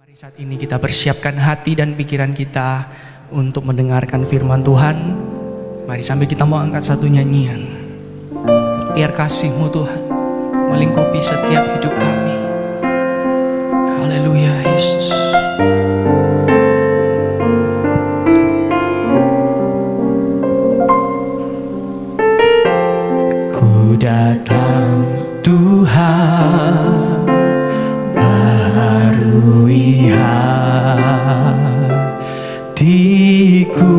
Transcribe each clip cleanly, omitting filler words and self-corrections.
Mari saat ini kita persiapkan hati dan pikiran kita untuk mendengarkan firman Tuhan. Mari sambil kita mau angkat satu nyanyian. Biar kasih-Mu Tuhan melingkupi setiap hidup kami. Haleluya Yesus. Ku datang Tuhan, barui hatiku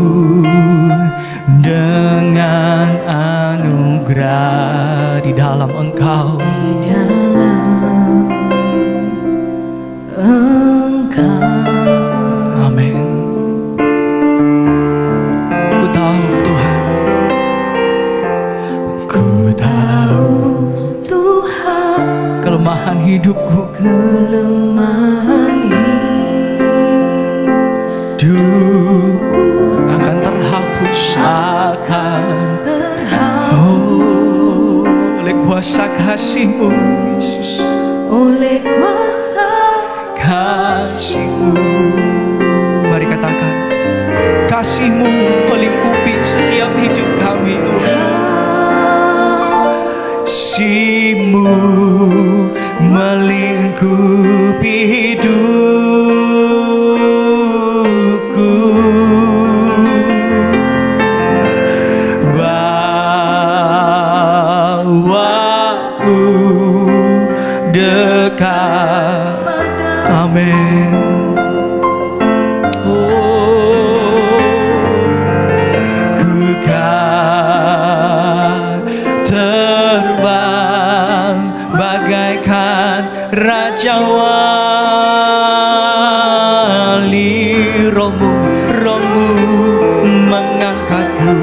dengan anugerah di dalam Engkau. Di dalam Engkau. Amin. Ku tahu Tuhan, ku tahu Tuhan, kelemahan hidupku, kelemahan hidupku akan terhapus, oleh kuasa kasih-Mu Yesus, oleh kuasa kasih-Mu. Mari katakan, kasih-Mu melingkupi setiap hidup kami Tuhan. Kasih-Mu melingkupi hidupku, bawaku dekat. Amin. Ku kan terbang bagaikan raja wali. Rohmu mengangkatku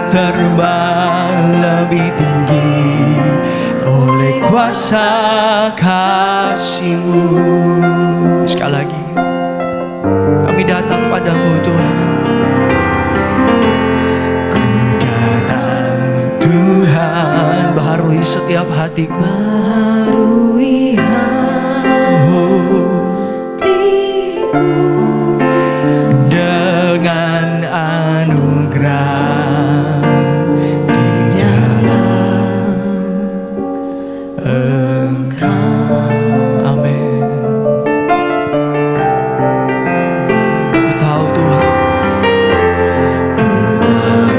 terbang lebih tinggi oleh kuasa kasih-Mu. Sekali lagi kami datang padamu Tuhan. Ku datang Tuhan, baharui setiap hatiku, barui hatiku dengan anugerah di dalam Engkau. Amin. Ku tahu Tuhan, ku tahu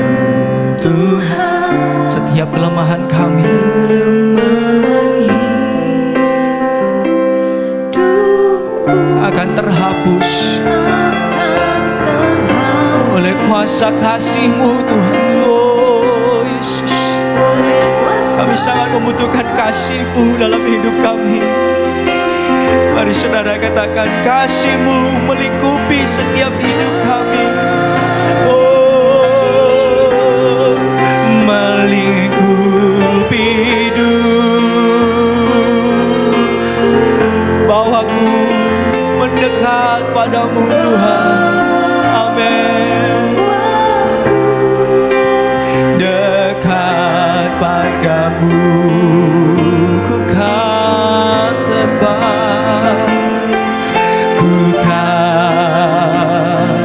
Tuhan, setiap kelemahan kami, akan terhapus oleh kuasa kasih-Mu Tuhan. Oh Yesus, kami sangat membutuhkan kasih-Mu dalam hidup kami. Mari saudara katakan, kasih-Mu melingkupi setiap hidup kami. Oh, melingkupi hidup, bawaku mendekat padamu Tuhan. Amin. Dekat padamu ku kan terbang, ku kan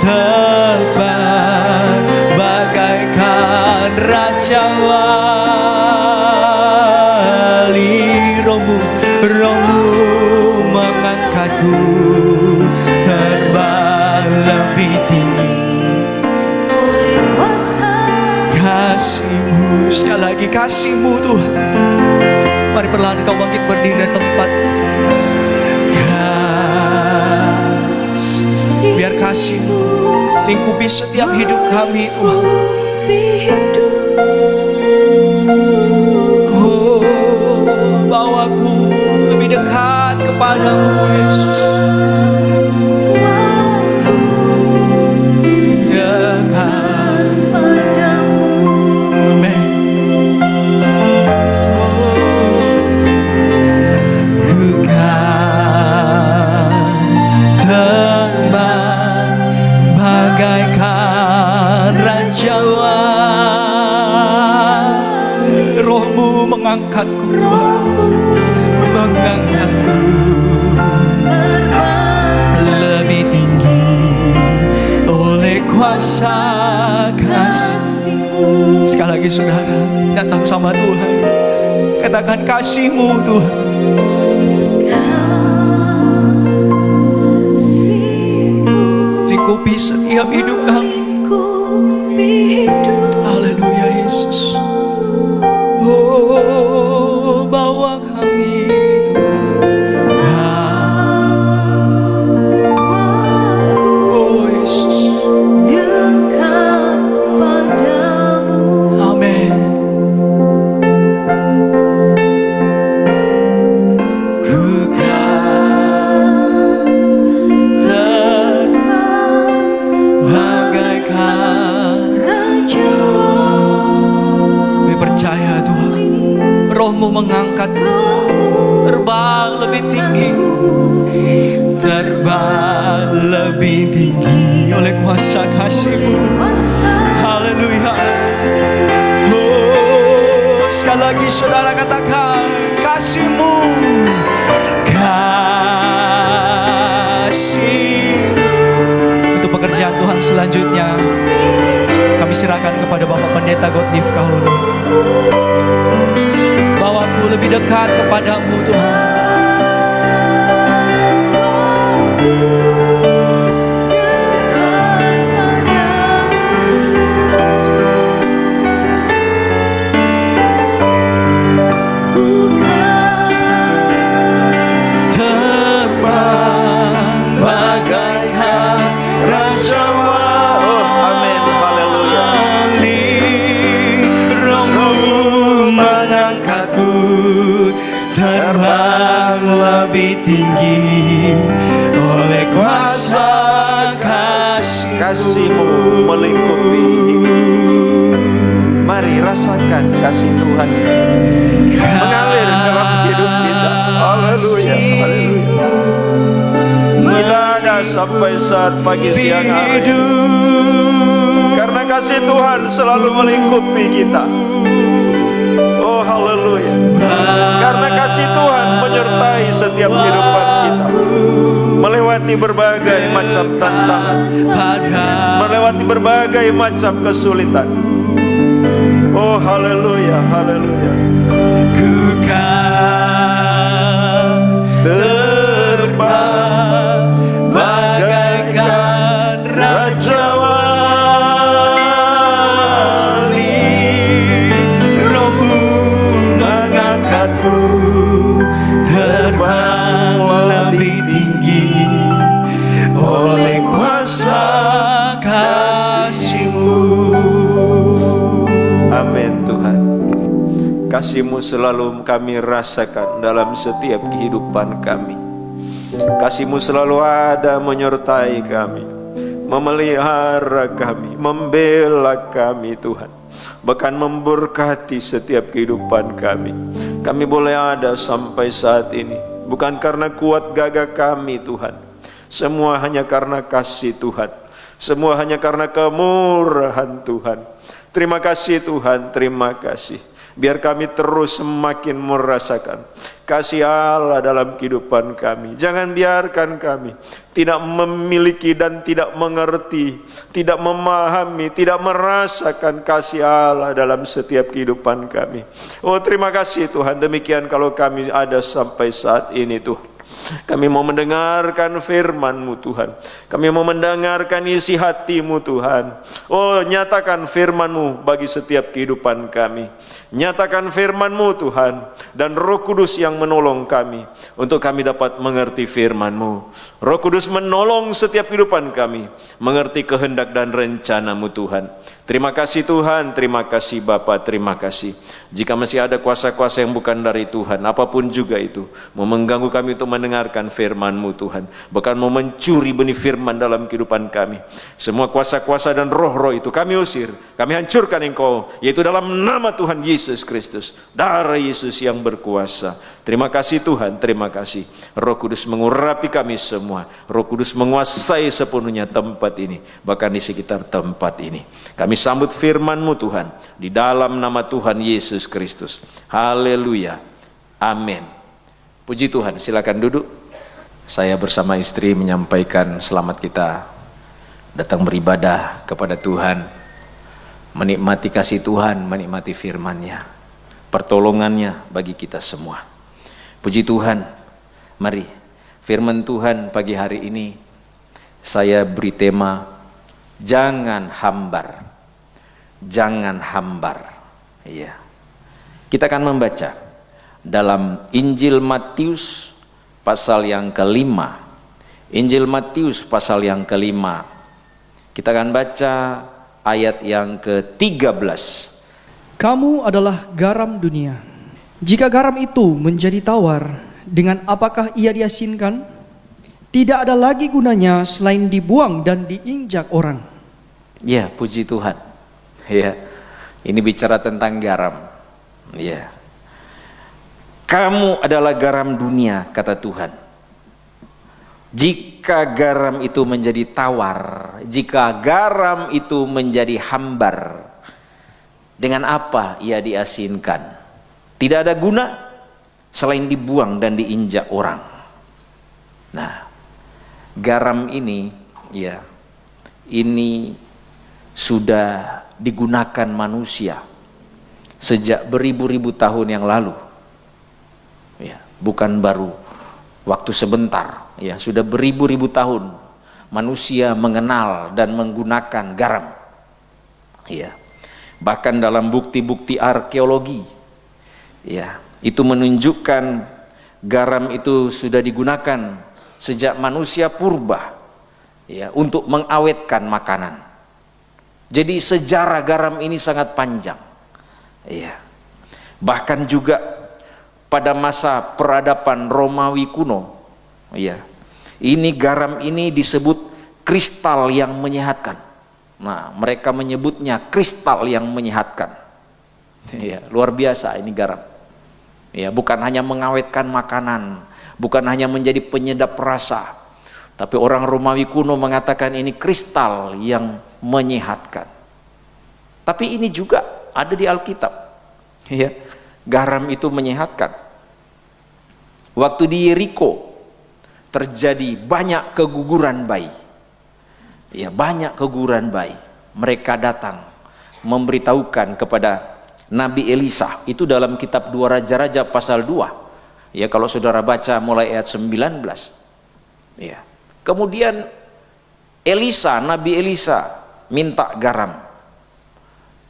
terbang bagaikan raja wali. Rohmu mengangkatku terbang lebih tinggi oleh kuasa kasih-Mu. Sekali lagi, kasih-Mu Tuhan. Mari perlahan kau bangkit berdiri dari tempat. Biar kasih-Mu lingkupi setiap hidup kami Tuhan. Oh, bawaku lebih dekat kepadamu Yesus. Dekat padamu. Amin. Ku kan terbang bagaikan raja wali. Rohmu mengangkatku, mengangkatku lagi saudara datang sama Tuhan, katakan kasih-Mu Tuhan. Lingkupi setiap hidup kami. Haleluya Yesus. Oh, bawa kami Tuhan. Oh Yesus. Amin. Ku kan terbang bagaikan kami percaya Tuhan, Roh-Mu mengangkat terbang lebih tinggi, terbang lebih tinggi oleh kuasa kasih-Mu. Haleluya. Oh, sekali lagi saudara katakan kasih-Mu, kasih. Untuk pekerjaan Tuhan selanjutnya kami serahkan kepada Bapak Pendeta Gottlieb Kahulu. Bawaku lebih dekat kepadamu Tuhan. Terbang lebih tinggi oleh kuasa kasih-Mu melingkupi. Mari rasakan kasih Tuhan mengalir dalam hidup kita. Haleluya, haleluya. Kita ada sampai saat pagi siang hari, karena kasih Tuhan selalu melingkupi kita. Oh haleluya. Karena kasih Tuhan menyertai setiap kehidupan kita, melewati berbagai macam tantangan, melewati berbagai macam kesulitan. Oh haleluya, haleluya. Ku kan terbang bagaikan raja wali, Roh-Mu mengangkatku terbang lebih tinggi oleh kuasa kasih-Mu. Amin Tuhan. Kasih-Mu selalu kami rasakan dalam setiap kehidupan kami. Kasih-Mu selalu ada menyertai kami, memelihara kami, membela kami Tuhan, bahkan memberkati setiap kehidupan kami. Kami boleh ada sampai saat ini bukan karena kuat gagah kami Tuhan, semua hanya karena kasih Tuhan, semua hanya karena kemurahan Tuhan. Terima kasih Tuhan, terima kasih. Biar kami terus semakin merasakan kasih Allah dalam kehidupan kami. Jangan biarkan kami tidak memiliki dan tidak mengerti, tidak memahami, tidak merasakan kasih Allah dalam setiap kehidupan kami. Oh terima kasih Tuhan, demikian kalau kami ada sampai saat ini Tuhan. Kami mau mendengarkan firman-Mu Tuhan, kami mau mendengarkan isi hati-Mu Tuhan. Oh nyatakan firman-Mu bagi setiap kehidupan kami. Nyatakan firman-Mu Tuhan, dan Roh Kudus yang menolong kami untuk kami dapat mengerti firman-Mu. Roh Kudus menolong setiap kehidupan kami mengerti kehendak dan rencana-Mu Tuhan. Terima kasih Tuhan, terima kasih Bapa, terima kasih. Jika masih ada kuasa-kuasa yang bukan dari Tuhan, apapun juga itu, mau mengganggu kami untuk mendengarkan firman-Mu Tuhan, bahkan mau mencuri benih firman dalam kehidupan kami, semua kuasa-kuasa dan roh-roh itu kami usir, kami hancurkan Engkau, yaitu dalam nama Tuhan Yesus Kristus, darah Yesus yang berkuasa. Terima kasih Tuhan, terima kasih. Roh Kudus mengurapi kami semua, Roh Kudus menguasai sepenuhnya tempat ini, bahkan di sekitar tempat ini. Kami sambut firman-Mu Tuhan, di dalam nama Tuhan Yesus Kristus. Haleluya, amin. Puji Tuhan, silakan duduk. Saya bersama istri menyampaikan selamat kita datang beribadah kepada Tuhan. menikmati kasih Tuhan, menikmati firman-Nya, pertolongannya bagi kita semua. Puji Tuhan. Mari, firman Tuhan pagi hari ini saya beri tema, jangan hambar. Jangan hambar. Iya. Kita akan membaca dalam Injil Matius pasal yang kelima. Injil Matius pasal yang kelima. Kita akan baca ayat yang ke-13. Kamu adalah garam dunia. Jika garam itu menjadi tawar, dengan apakah ia diasinkan? Tidak ada lagi gunanya selain dibuang dan diinjak orang. Ya, puji Tuhan. Ya, ini bicara tentang garam. Ya, kamu adalah garam dunia, kata Tuhan. Jika garam itu menjadi tawar, jika garam itu menjadi hambar, dengan apa ia diasinkan? Tidak ada guna selain dibuang dan diinjak orang. Nah, garam ini, ya, ini sudah digunakan manusia sejak beribu-ribu tahun yang lalu. Ya, bukan baru waktu sebentar, ya, sudah beribu-ribu tahun manusia mengenal dan menggunakan garam. Ya, bahkan dalam bukti-bukti arkeologi, ya, itu menunjukkan garam itu sudah digunakan sejak manusia purba, ya, untuk mengawetkan makanan. Jadi sejarah garam ini sangat panjang. Ya. Bahkan juga pada masa peradaban Romawi kuno, ya, ini garam ini disebut kristal yang menyehatkan. Nah, mereka menyebutnya kristal yang menyehatkan. Ya, luar biasa ini garam. Ya, bukan hanya mengawetkan makanan, bukan hanya menjadi penyedap rasa, tapi orang Romawi kuno mengatakan ini kristal yang menyehatkan. Tapi ini juga ada di Alkitab. Ya, garam itu menyehatkan. Waktu di Yeriko terjadi banyak keguguran bayi. Ya, banyak keguguran bayi. Mereka datang memberitahukan kepada Nabi Elisa, itu dalam kitab 2 Raja-Raja pasal 2. Ya, kalau saudara baca mulai ayat 19. Ya. Kemudian Elisa, Nabi Elisa minta garam.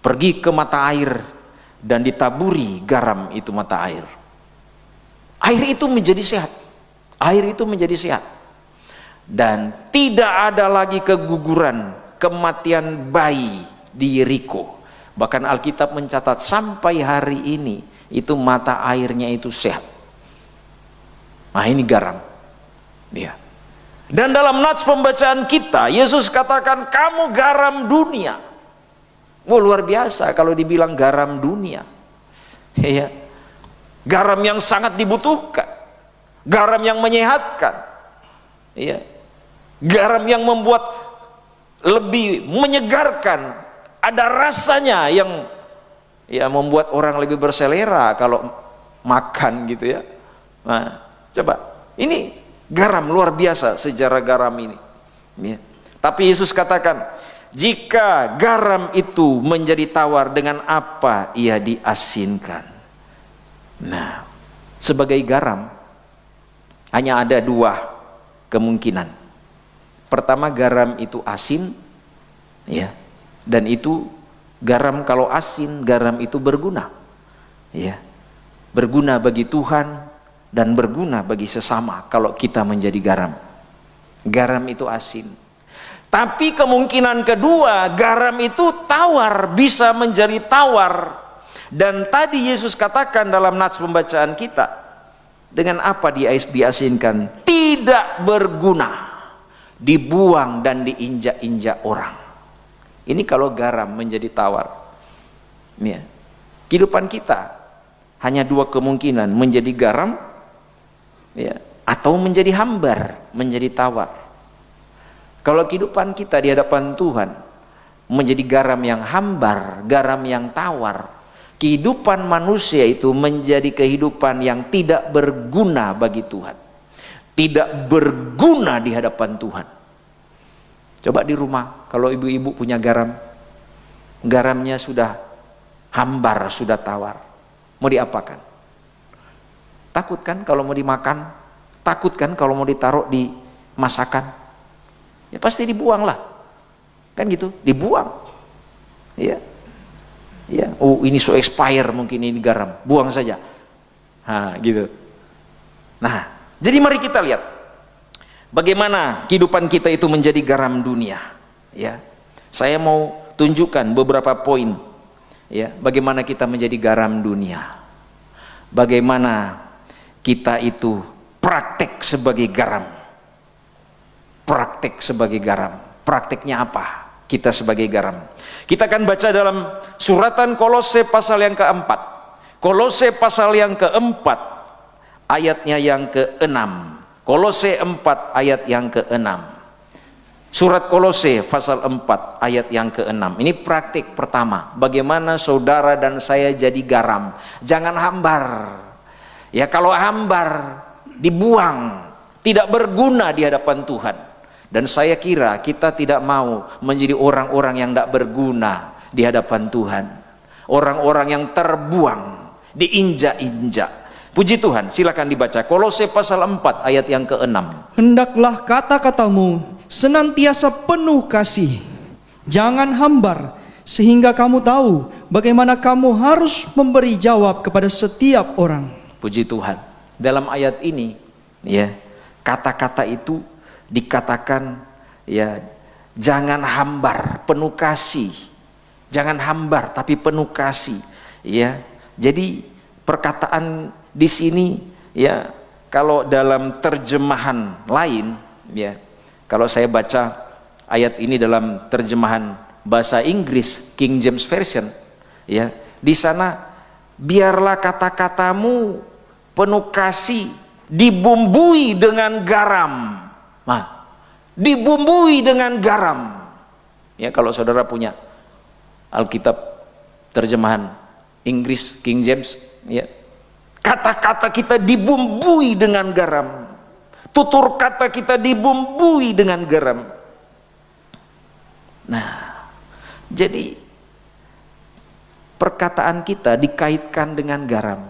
Pergi ke mata air dan ditaburi garam itu mata air. Air itu menjadi sehat. Air itu menjadi sehat. Dan tidak ada lagi keguguran, kematian bayi di Yeriko. Bahkan Alkitab mencatat sampai hari ini itu mata airnya itu sehat. Nah, ini garam. Ya. Dan dalam nats pembacaan kita, Yesus katakan kamu garam dunia. Wah, luar biasa kalau dibilang garam dunia. Ya. Garam yang sangat dibutuhkan. Garam yang menyehatkan. Ya. Garam yang membuat lebih menyegarkan. Ada rasanya yang, ya, membuat orang lebih berselera kalau makan gitu ya. Nah, coba, ini garam luar biasa sejarah garam ini. Ya. Tapi Yesus katakan, jika garam itu menjadi tawar, dengan apa ia diasinkan? Nah, sebagai garam hanya ada dua kemungkinan. Pertama, garam itu asin, ya. Dan itu garam kalau asin, garam itu berguna. Ya. Berguna bagi Tuhan dan berguna bagi sesama kalau kita menjadi garam. Garam itu asin. Tapi kemungkinan kedua, garam itu tawar, bisa menjadi tawar. Dan tadi Yesus katakan dalam nats pembacaan kita, dengan apa diasinkan? Tidak berguna, dibuang dan diinjak-injak orang. Ini kalau garam menjadi tawar. Ya. Kehidupan kita hanya dua kemungkinan, menjadi garam, ya, atau menjadi hambar, menjadi tawar. Kalau kehidupan kita di hadapan Tuhan menjadi garam yang hambar, garam yang tawar, kehidupan manusia itu menjadi kehidupan yang tidak berguna bagi Tuhan, tidak berguna di hadapan Tuhan. Coba di rumah, kalau ibu-ibu punya garam, garamnya sudah hambar, sudah tawar. Mau diapakan? Takut kan kalau mau dimakan? Takut kan kalau mau ditaruh di masakan? Ya pasti dibuang lah. Kan gitu, dibuang. Ya. Ya, oh ini so expire mungkin ini garam, buang saja. Gitu. Nah, jadi mari kita lihat bagaimana kehidupan kita itu menjadi garam dunia. Ya. Saya mau tunjukkan beberapa poin, ya, bagaimana kita menjadi garam dunia, bagaimana kita itu praktek sebagai garam. Praktek sebagai garam. Prakteknya apa? Kita sebagai garam. Kita akan baca dalam suratan Kolose pasal yang keempat. Kolose pasal yang keempat, ayatnya yang ke-6. Kolose 4 ayat yang ke-6. Surat Kolose pasal 4 ayat yang ke-6. Ini praktik pertama, bagaimana saudara dan saya jadi garam. Jangan hambar. Ya, kalau hambar dibuang, tidak berguna di hadapan Tuhan. Dan saya kira kita tidak mau menjadi orang-orang yang tidak berguna di hadapan Tuhan. Orang-orang yang terbuang, diinjak-injak. Puji Tuhan, silakan dibaca Kolose pasal 4 ayat yang ke-6. Hendaklah kata-katamu senantiasa penuh kasih, jangan hambar, sehingga kamu tahu bagaimana kamu harus memberi jawab kepada setiap orang. Puji Tuhan. Dalam ayat ini, ya, kata-kata itu dikatakan, ya, jangan hambar, penuh kasih. Jangan hambar tapi penuh kasih, ya. Jadi perkataan di sini, ya, kalau dalam terjemahan lain, ya, kalau saya baca ayat ini dalam terjemahan bahasa Inggris King James Version, ya, di sana biarlah kata-katamu penuh kasih, dibumbui dengan garam. Nah, dibumbui dengan garam. Ya, kalau saudara punya Alkitab terjemahan Inggris King James, ya, kata-kata kita dibumbui dengan garam. Tutur kata kita dibumbui dengan garam. Nah, jadi perkataan kita dikaitkan dengan garam.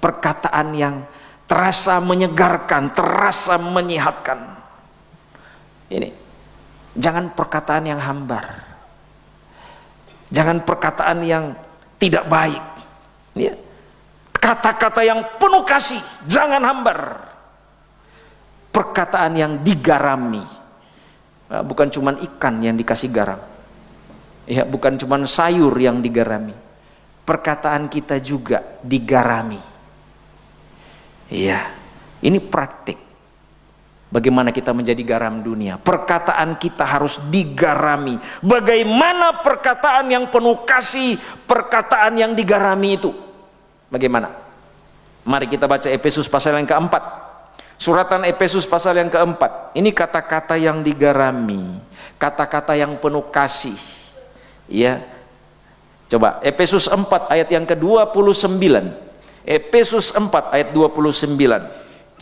Perkataan yang terasa menyegarkan, terasa menyehatkan. Ini, jangan perkataan yang hambar. Jangan perkataan yang tidak baik. Ya. Kata-kata yang penuh kasih, jangan hambar. Perkataan yang digarami. Bukan cuma ikan yang dikasih garam. Ya, bukan cuma sayur yang digarami. Perkataan kita juga digarami. Iya, ini praktik. Bagaimana kita menjadi garam dunia. Perkataan kita harus digarami. Bagaimana perkataan yang penuh kasih, perkataan yang digarami itu. Bagaimana? Mari kita baca Efesus pasal yang keempat. Suratan Efesus pasal yang keempat. Ini kata-kata yang digarami. Kata-kata yang penuh kasih. Ya. Coba Efesus 4 ayat yang ke-29. Efesus 4 ayat 29.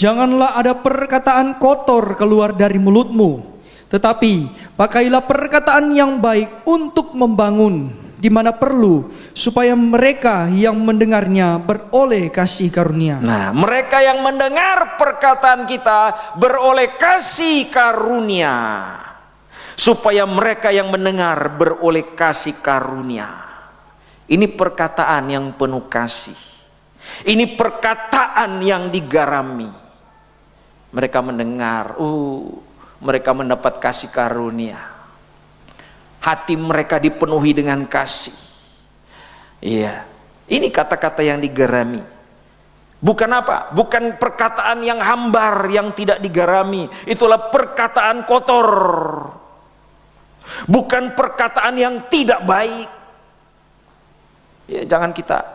Janganlah ada perkataan kotor keluar dari mulutmu, tetapi pakailah perkataan yang baik untuk membangun di mana perlu, supaya mereka yang mendengarnya beroleh kasih karunia. Nah, mereka yang mendengar perkataan kita beroleh kasih karunia, supaya mereka yang mendengar beroleh kasih karunia. Ini perkataan yang penuh kasih. Ini perkataan yang digarami. Mereka mendengar, mereka mendapat kasih karunia. Hati mereka dipenuhi dengan kasih. Iya, ini kata-kata yang digarami. Bukan apa? Bukan perkataan yang hambar, yang tidak digarami. Itulah perkataan kotor. Bukan perkataan yang tidak baik. Ya, jangan kita,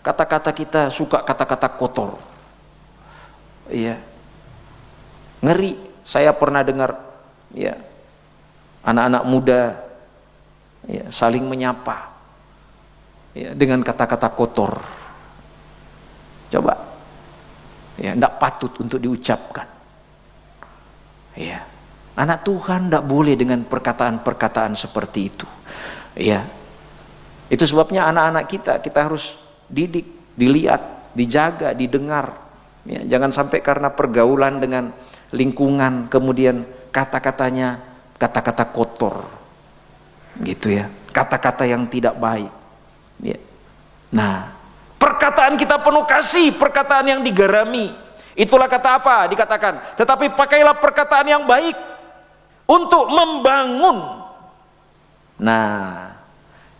kata-kata kita suka kata-kata kotor. Iya. Ngeri, saya pernah dengar, ya, anak-anak muda, ya, saling menyapa, ya, dengan kata-kata kotor. Coba, ya, tidak patut untuk diucapkan. Ya, Anak Tuhan tidak boleh dengan perkataan-perkataan seperti itu. Ya, itu sebabnya anak-anak kita harus didik, dilihat, dijaga, didengar. Ya, jangan sampai karena pergaulan dengan lingkungan kemudian kata-katanya kata-kata kotor, gitu ya, kata-kata yang tidak baik. Ya. Nah, perkataan kita penuh kasih, perkataan yang digarami. Itulah kata apa? Dikatakan, tetapi pakailah perkataan yang baik untuk membangun. Nah,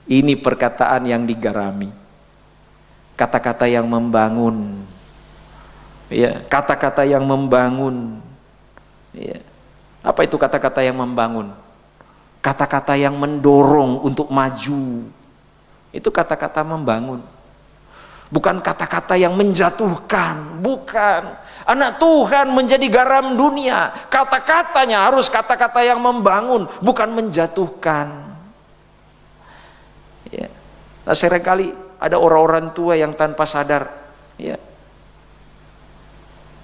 ini perkataan yang digarami, kata-kata yang membangun, ya, kata-kata yang membangun, ya. Apa itu kata-kata yang membangun? Kata-kata yang mendorong untuk maju, itu kata-kata membangun. Bukan kata-kata yang menjatuhkan, bukan. Anak Tuhan menjadi garam dunia, kata-katanya harus kata-kata yang membangun, bukan menjatuhkan. Ya. Nah, seringkali ada orang-orang tua yang tanpa sadar, ya,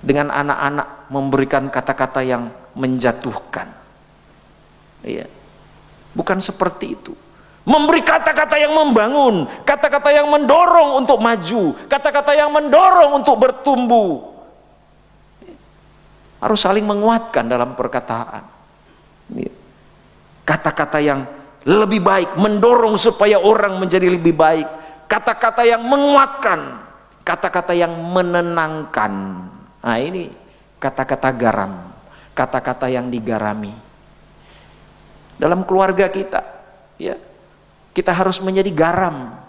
dengan anak-anak memberikan kata-kata yang menjatuhkan. Ya. Bukan seperti itu. Memberi kata-kata yang membangun, kata-kata yang mendorong untuk maju, kata-kata yang mendorong untuk bertumbuh. Harus saling menguatkan dalam perkataan. Kata-kata yang lebih baik, mendorong supaya orang menjadi lebih baik. Kata-kata yang menguatkan, kata-kata yang menenangkan. Nah, ini kata-kata garam, kata-kata yang digarami. Dalam keluarga kita, ya, kita harus menjadi garam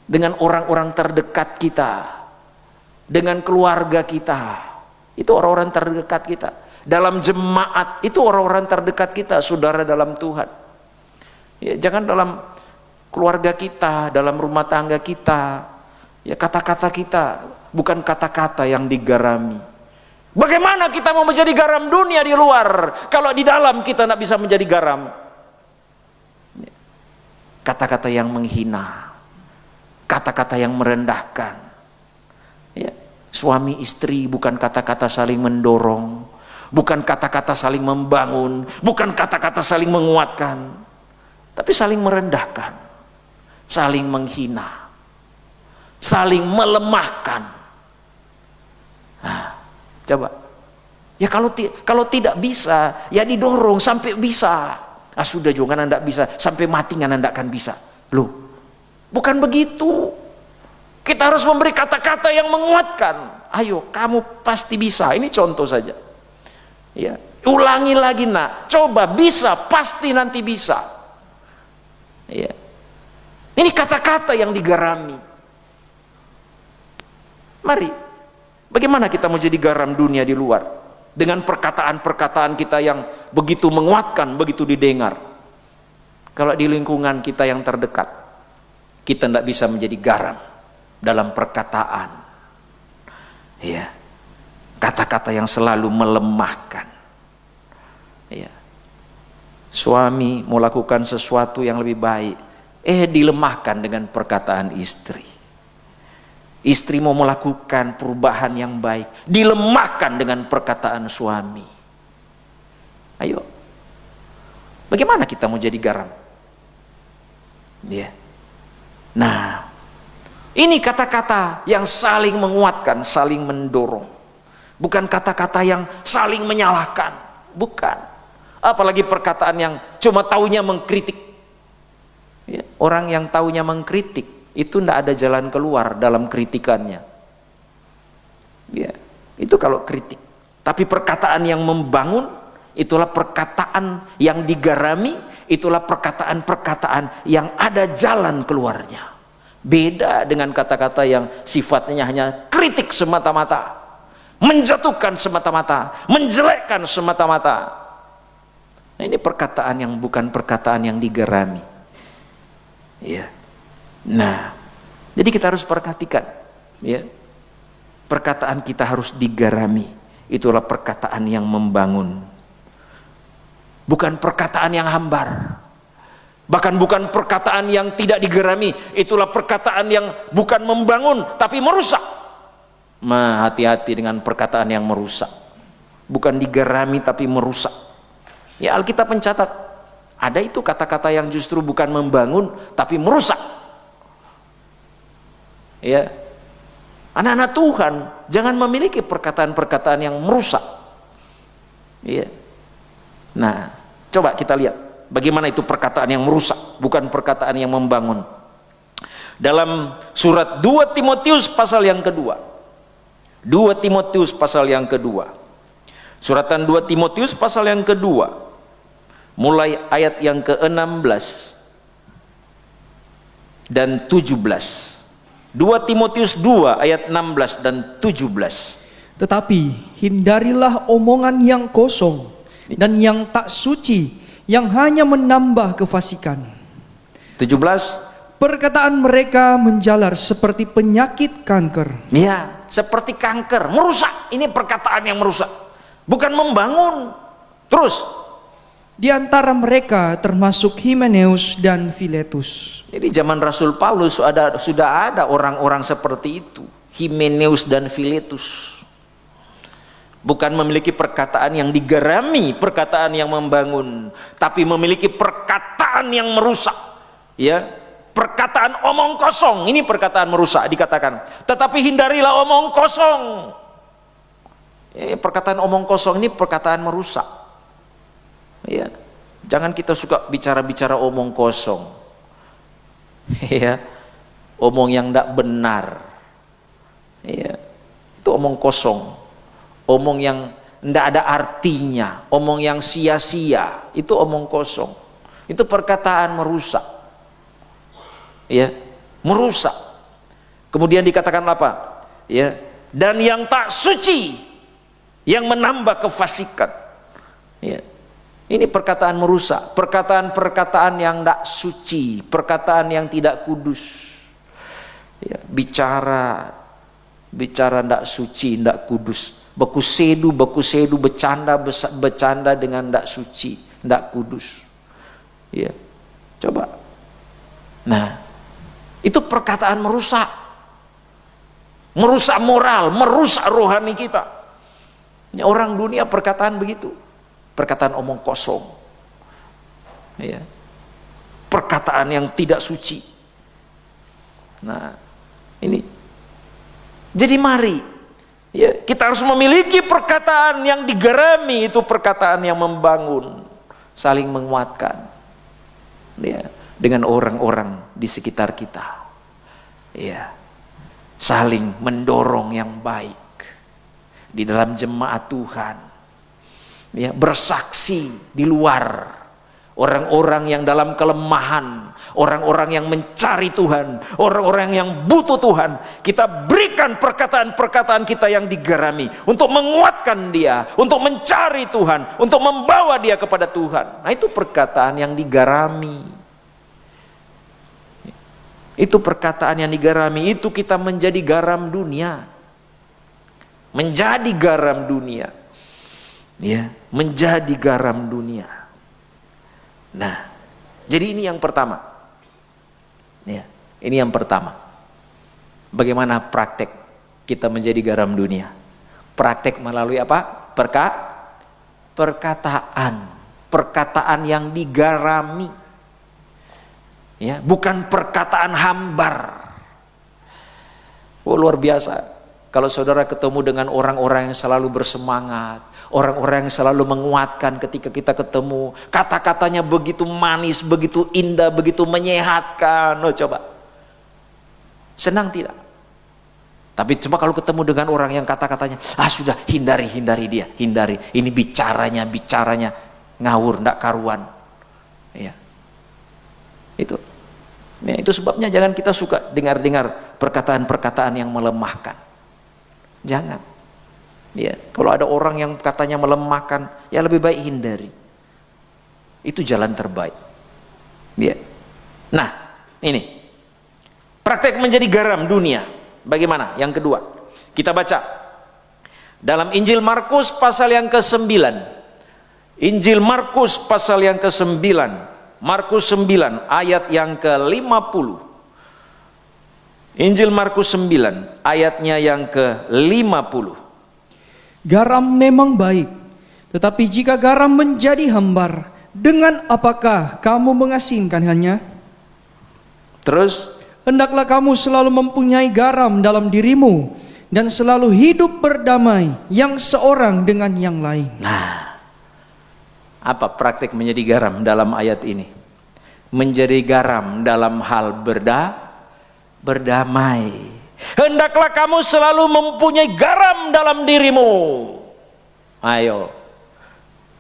dengan orang-orang terdekat kita, dengan keluarga kita. Itu orang-orang terdekat kita. Dalam jemaat, itu orang-orang terdekat kita, saudara dalam Tuhan. Ya, jangan dalam keluarga kita, dalam rumah tangga kita, ya, kata-kata kita bukan kata-kata yang digarami. Bagaimana kita mau menjadi garam dunia di luar kalau di dalam kita tidak bisa menjadi garam? Kata-kata yang menghina, kata-kata yang merendahkan. Ya, suami istri bukan kata-kata saling mendorong, bukan kata-kata saling membangun, bukan kata-kata saling menguatkan, tapi saling merendahkan, saling menghina, saling melemahkan. Nah, coba, ya kalau tidak bisa, ya didorong sampai bisa. Ah, sudah juga anda bisa, sampai mati anda akan bisa. Loh, bukan begitu. Kita harus memberi kata-kata yang menguatkan. Ayo, kamu pasti bisa. Ini contoh saja. Ya, ulangi lagi nak. Coba, bisa, pasti nanti bisa. Ya. Ini kata-kata yang digarami. Mari, bagaimana kita mau jadi garam dunia di luar? Dengan perkataan-perkataan kita yang begitu menguatkan, begitu didengar. Kalau di lingkungan kita yang terdekat, kita tidak bisa menjadi garam dalam perkataan. Ya, kata-kata yang selalu melemahkan. Ya. Suami mau lakukan sesuatu yang lebih baik, dilemahkan dengan perkataan istri. Istri mau melakukan perubahan yang baik, dilemahkan dengan perkataan suami. Ayo, bagaimana kita mau jadi garam? Ya. Nah, ini kata-kata yang saling menguatkan, saling mendorong. Bukan kata-kata yang saling menyalahkan. Bukan. Apalagi perkataan yang cuma taunya mengkritik. Ya. Orang yang taunya mengkritik, itu tidak ada jalan keluar dalam kritikannya. Ya, itu kalau kritik. Tapi perkataan yang membangun, itulah perkataan yang digarami, itulah perkataan-perkataan yang ada jalan keluarnya. Beda dengan kata-kata yang sifatnya hanya kritik semata-mata, menjatuhkan semata-mata, menjelekkan semata-mata. Nah, ini perkataan yang bukan perkataan yang digarami. Ya. Nah, jadi kita harus perhatikan, ya, perkataan kita harus digarami. Itulah perkataan yang membangun, bukan perkataan yang hambar, bahkan bukan perkataan yang tidak digarami. Itulah perkataan yang bukan membangun tapi merusak. Hati-hati dengan perkataan yang merusak, bukan digarami tapi merusak. Ya, Alkitab mencatat ada itu kata-kata yang justru bukan membangun tapi merusak. Ya, anak-anak Tuhan jangan memiliki perkataan-perkataan yang merusak. Ya. Nah, coba kita lihat bagaimana itu perkataan yang merusak, bukan perkataan yang membangun. Dalam surat 2 Timotius pasal yang kedua, 2 Timotius pasal yang kedua, suratan 2 Timotius pasal yang kedua, mulai ayat yang ke-16 dan 17. 2 Timotius 2 ayat 16 dan 17. Tetapi hindarilah omongan yang kosong dan yang tak suci, yang hanya menambah kefasikan. 17. Perkataan mereka menjalar seperti penyakit kanker. Ya, seperti kanker, merusak. Ini perkataan yang merusak, bukan membangun. Terus, Di antara mereka termasuk Himeneus dan Filetus. jadi zaman Rasul Paulus sudah ada orang-orang seperti itu, Himeneus dan Filetus. Bukan memiliki perkataan yang digerami, perkataan yang membangun, tapi memiliki perkataan yang merusak. Ya, perkataan omong kosong, ini perkataan merusak dikatakan. Tetapi hindarilah omong kosong. Perkataan omong kosong ini perkataan merusak. Ya, jangan kita suka bicara-bicara omong kosong. Ya, omong yang tidak benar. Ya, itu omong kosong, omong yang tidak ada artinya, omong yang sia-sia, itu omong kosong. Itu perkataan merusak. Ya, merusak. Kemudian dikatakan apa? Ya, dan yang tak suci, yang menambah kefasikan. Ya. Ini perkataan merusak, perkataan-perkataan yang tidak suci, perkataan yang tidak kudus. Ya, bicara tidak suci, tidak kudus. Bekusedu, bercanda dengan tidak suci, tidak kudus. Ya, coba. Nah, itu perkataan merusak, merusak moral, merusak rohani kita. Ini orang dunia perkataan begitu. Perkataan omong kosong, ya, perkataan yang tidak suci. Nah, ini jadi mari, ya, kita harus memiliki perkataan yang digerami, itu perkataan yang membangun, saling menguatkan, ya, dengan orang-orang di sekitar kita, ya, saling mendorong yang baik di dalam jemaat Tuhan. Ya, bersaksi di luar, orang-orang yang dalam kelemahan, orang-orang yang mencari Tuhan, orang-orang yang butuh Tuhan, kita berikan perkataan-perkataan kita yang digerami untuk menguatkan dia, untuk mencari Tuhan, untuk membawa dia kepada Tuhan. Nah, itu perkataan yang digarami, itu perkataan yang digarami, itu kita menjadi garam dunia, menjadi garam dunia. Ya, menjadi garam dunia. Nah, jadi ini yang pertama. Ya, ini yang pertama. Bagaimana praktek kita menjadi garam dunia? Praktek melalui apa? Perkataan yang digarami. Ya, bukan perkataan hambar. Oh, luar biasa. Kalau saudara ketemu dengan orang-orang yang selalu bersemangat, orang-orang yang selalu menguatkan ketika kita ketemu, kata-katanya begitu manis, begitu indah, begitu menyehatkan. Oh, coba. Senang tidak? Tapi cuma kalau ketemu dengan orang yang kata-katanya, sudah hindari dia, hindari. Ini bicaranya ngawur, ndak karuan. Ya. Itu sebabnya jangan kita suka dengar-dengar perkataan-perkataan yang melemahkan. Jangan. Ya, kalau ada orang yang katanya melemahkan, ya lebih baik hindari. Itu jalan terbaik. Ya. Nah, ini praktek menjadi garam dunia. Bagaimana? Yang kedua, kita baca dalam Injil Markus pasal yang ke-9. Injil Markus pasal yang ke-9. Markus 9 ayat yang ke-50. Injil Markus 9 ayatnya yang ke-50. Garam memang baik, Tetapi jika garam menjadi hambar, dengan apakah kamu mengasingkannya? Terus, Hendaklah kamu selalu mempunyai garam dalam dirimu dan selalu hidup berdamai yang seorang dengan yang lain. nah, apa praktik menjadi garam dalam ayat ini? Menjadi garam dalam hal berdamai. Hendaklah kamu selalu mempunyai garam dalam dirimu. Ayo.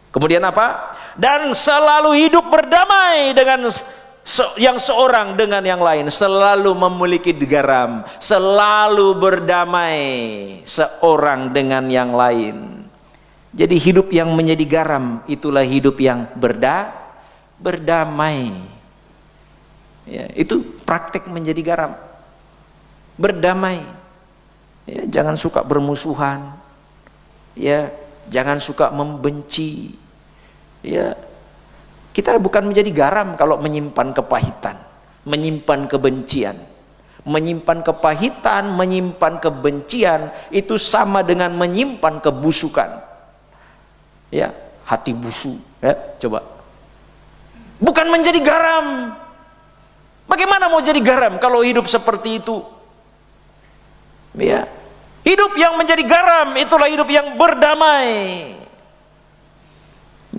Kemudian apa? Dan selalu hidup berdamai dengan yang seorang dengan yang lain. Selalu memiliki garam, selalu berdamai seorang dengan yang lain. Jadi hidup yang menjadi garam itulah hidup yang berdamai. Ya, itu praktik menjadi garam. Berdamai. Ya, jangan suka bermusuhan. Ya, jangan suka membenci. Ya, kita bukan menjadi garam kalau menyimpan kepahitan, menyimpan kebencian. Menyimpan kepahitan, menyimpan kebencian itu sama dengan menyimpan kebusukan. Ya, hati busuk. Ya, coba. Bukan menjadi garam. Bagaimana mau jadi garam kalau hidup seperti itu? Ya, hidup yang menjadi garam itulah hidup yang berdamai.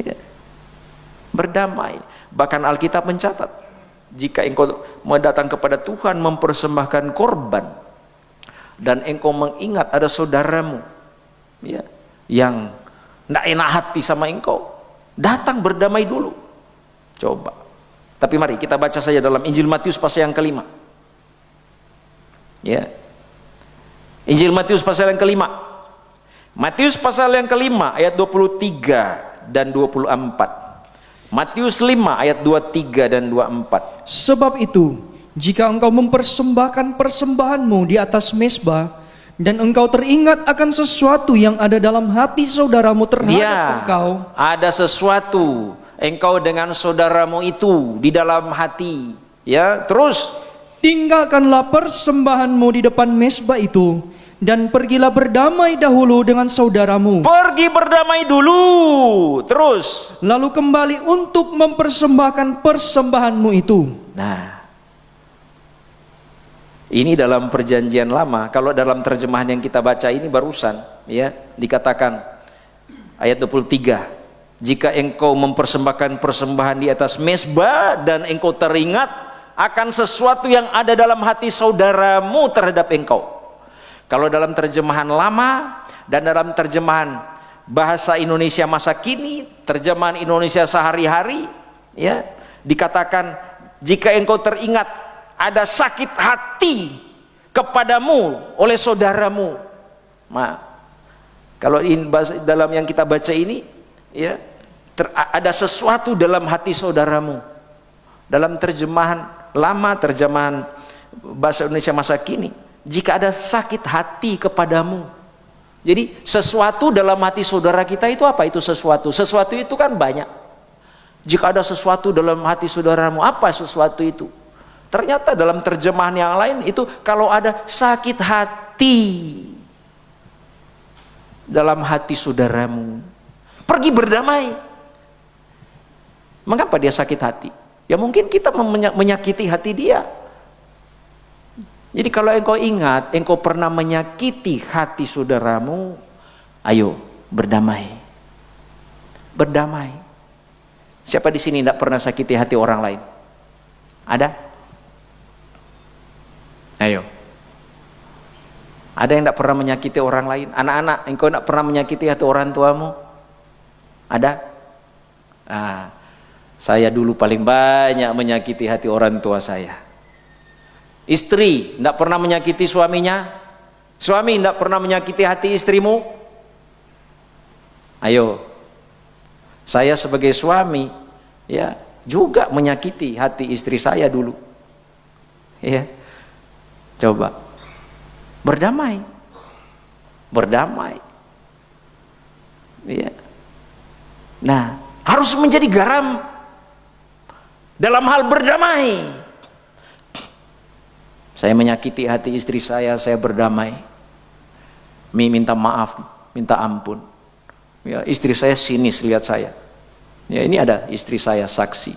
Ya. Berdamai. Bahkan Alkitab mencatat, jika engkau mau datang kepada Tuhan mempersembahkan korban dan engkau mengingat ada saudaramu ya, yang tidak enak hati sama engkau, datang berdamai dulu. Coba. Tapi mari kita baca saja dalam Injil Matius pasal yang kelima. Ya. Injil Matius pasal yang kelima. Matius pasal yang kelima ayat 23 dan 24. Matius 5 ayat 23 dan 24. Sebab itu, jika engkau mempersembahkan persembahanmu di atas mezbah dan engkau teringat akan sesuatu yang ada dalam hati saudaramu terhadap engkau, ada sesuatu engkau dengan saudaramu itu di dalam hati, ya, terus tinggalkanlah persembahanmu di depan mezbah itu dan pergilah berdamai dahulu dengan saudaramu. Pergi berdamai dulu, terus Lalu kembali untuk mempersembahkan persembahanmu itu. nah, ini dalam perjanjian lama. Kalau dalam terjemahan yang kita baca ini barusan, ya, dikatakan ayat 23, jika engkau mempersembahkan persembahan di atas mezbah dan engkau teringat akan sesuatu yang ada dalam hati saudaramu terhadap engkau. Kalau dalam terjemahan lama dan dalam terjemahan bahasa Indonesia masa kini, terjemahan Indonesia sehari-hari, ya, dikatakan jika engkau teringat ada sakit hati kepadamu oleh saudaramu. Nah, kalau dalam yang kita baca ini, ya, ada sesuatu dalam hati saudaramu. Dalam terjemahan lama, terjemahan bahasa Indonesia masa kini, jika ada sakit hati kepadamu. Jadi sesuatu dalam hati saudara kita itu apa? Itu sesuatu. Sesuatu itu kan banyak. Jika ada sesuatu dalam hati saudaramu, apa sesuatu itu? Ternyata dalam terjemahan yang lain itu kalau ada sakit hati dalam hati saudaramu, pergi berdamai. Mengapa dia sakit hati? Ya mungkin kita menyakiti hati dia. Jadi kalau engkau ingat, engkau pernah menyakiti hati saudaramu, ayo berdamai. Berdamai. Siapa di sini tidak pernah sakiti hati orang lain? Ada? Ayo. Ada yang tidak pernah menyakiti orang lain? Anak-anak, engkau tidak pernah menyakiti hati orang tuamu? Ada? Saya dulu paling banyak menyakiti hati orang tua saya. Istri tidak pernah menyakiti suaminya? Suami tidak pernah menyakiti hati istrimu? Ayo, saya sebagai suami, ya, juga menyakiti hati istri saya dulu. Ya, coba berdamai, berdamai. Ya. Nah, harus menjadi garam dalam hal berdamai. Saya menyakiti hati istri saya berdamai. Minta maaf, minta ampun. Ya, istri saya sinis lihat saya. Ya, ini ada istri saya saksi.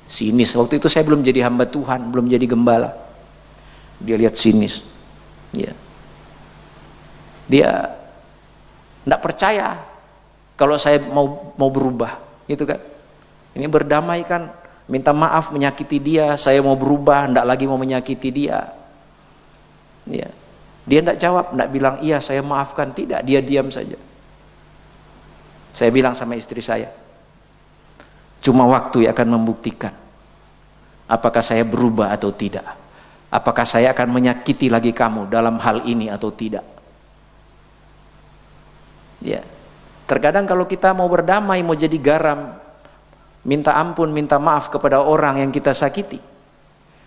Sinis. Waktu itu saya belum jadi hamba Tuhan, belum jadi gembala. Dia lihat sinis. Ya. Dia tidak percaya kalau saya mau berubah, gitu kan? Ini berdamai kan, minta maaf menyakiti dia, saya mau berubah, tidak lagi mau menyakiti dia. Ya. Dia tidak jawab, tidak bilang iya saya maafkan, tidak, dia diam saja. Saya bilang sama istri saya, cuma waktu yang akan membuktikan apakah saya berubah atau tidak, apakah saya akan menyakiti lagi kamu dalam hal ini atau tidak. Ya, terkadang kalau kita mau berdamai, mau jadi garam, minta ampun, minta maaf kepada orang yang kita sakiti,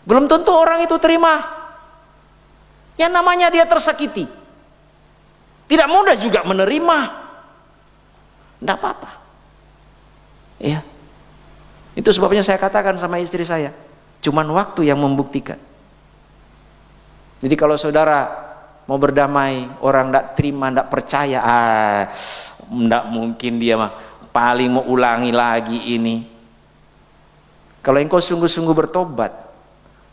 belum tentu orang itu terima. Yang namanya dia tersakiti, tidak mudah juga menerima. Tidak apa-apa. Ya, itu sebabnya saya katakan sama istri saya, cuman waktu yang membuktikan. Jadi kalau saudara mau berdamai, orang tidak terima, tidak percaya, tidak mungkin dia mah paling mau ulangi lagi ini. Kalau engkau sungguh-sungguh bertobat,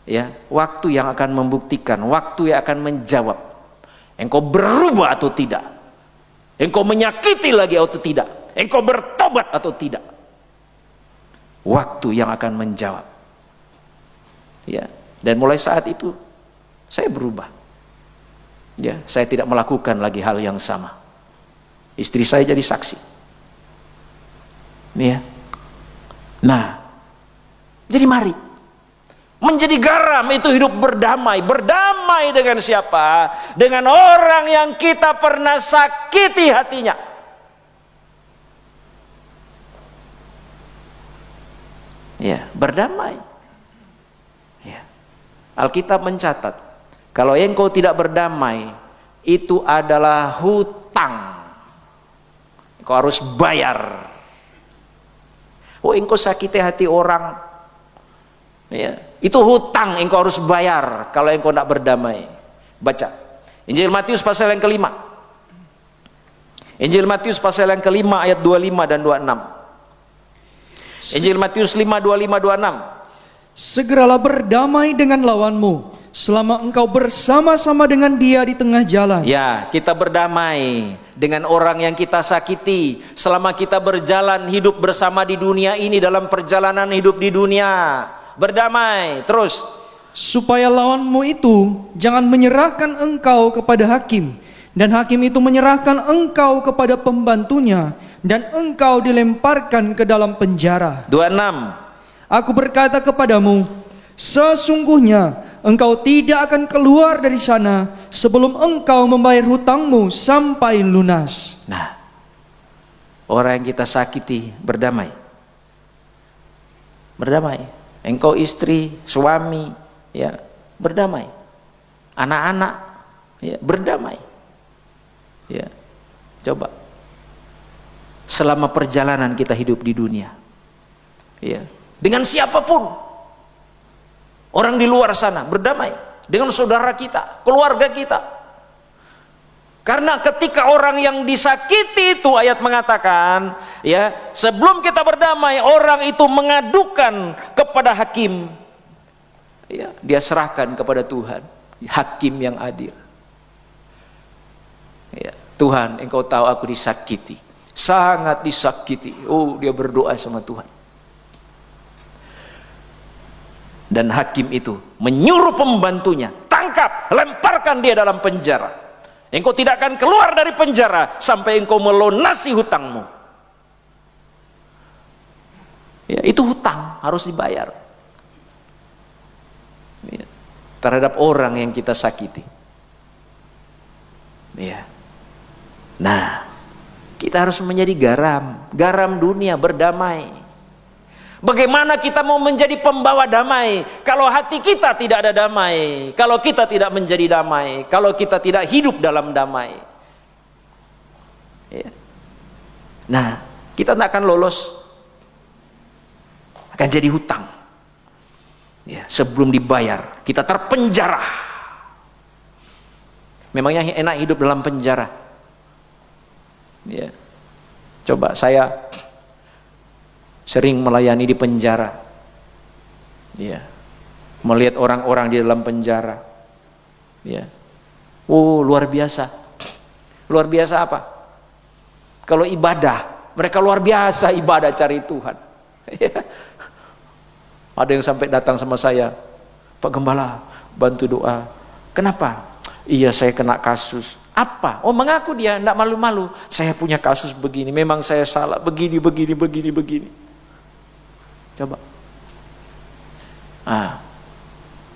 ya, waktu yang akan membuktikan, waktu yang akan menjawab engkau berubah atau tidak, engkau menyakiti lagi atau tidak, engkau bertobat atau tidak. Waktu yang akan menjawab. Ya, dan mulai saat itu saya berubah. Ya, saya tidak melakukan lagi hal yang sama. Istri saya jadi saksi. Ya. Nah, jadi mari menjadi garam itu hidup berdamai. Berdamai dengan siapa? Dengan orang yang kita pernah sakiti hatinya. Ya, berdamai. Ya. Alkitab mencatat, kalau engkau tidak berdamai, itu adalah hutang. Engkau harus bayar. Oh, engkau sakiti hati orang, ya, itu hutang engkau harus bayar kalau engkau tidak berdamai. Baca Injil Matius pasal yang kelima. Injil Matius pasal yang kelima ayat 25 dan 26. Injil Matius 5, 25, 26. Segeralah berdamai dengan lawanmu selama engkau bersama-sama dengan dia di tengah jalan. Ya, kita berdamai dengan orang yang kita sakiti selama kita berjalan hidup bersama di dunia ini, dalam perjalanan hidup di dunia. Berdamai terus, supaya lawanmu itu jangan menyerahkan engkau kepada hakim, dan hakim itu menyerahkan engkau kepada pembantunya, dan engkau dilemparkan ke dalam penjara. 26. Aku berkata kepadamu, sesungguhnya engkau tidak akan keluar dari sana sebelum engkau membayar hutangmu sampai lunas. Nah, orang yang kita sakiti berdamai. Berdamai. Engkau istri, suami, ya, berdamai. Anak-anak, ya, berdamai. Ya. Coba. Selama perjalanan kita hidup di dunia, ya, dengan siapapun, orang di luar sana, berdamai dengan saudara kita, keluarga kita. Karena ketika orang yang disakiti itu, ayat mengatakan, ya, sebelum kita berdamai, orang itu mengadukan kepada hakim, ya, dia serahkan kepada Tuhan, hakim yang adil. Ya, Tuhan, engkau tahu aku disakiti, sangat disakiti. Oh, dia berdoa sama Tuhan. Dan hakim itu menyuruh pembantunya, tangkap, lemparkan dia dalam penjara. Engkau tidak akan keluar dari penjara sampai engkau melunasi hutangmu. Ya, itu hutang harus dibayar, ya, terhadap orang yang kita sakiti. Ya. Nah, kita harus menjadi garam, garam dunia, berdamai. Bagaimana kita mau menjadi pembawa damai kalau hati kita tidak ada damai, kalau kita tidak menjadi damai, kalau kita tidak hidup dalam damai, ya. Nah, kita tidak akan lolos, akan jadi hutang, ya, sebelum dibayar kita terpenjara. Memangnya enak hidup dalam penjara, ya. Coba saya sering melayani di penjara. Ya. Melihat orang-orang di dalam penjara. Ya. Oh, luar biasa. Luar biasa apa? Kalau ibadah, mereka luar biasa ibadah cari Tuhan. Ya. Ada yang sampai datang sama saya, Pak Gembala, bantu doa. Kenapa? Iya, saya kena kasus. Apa? Oh, mengaku dia, enggak malu-malu. Saya punya kasus begini, memang saya salah, begini. Coba.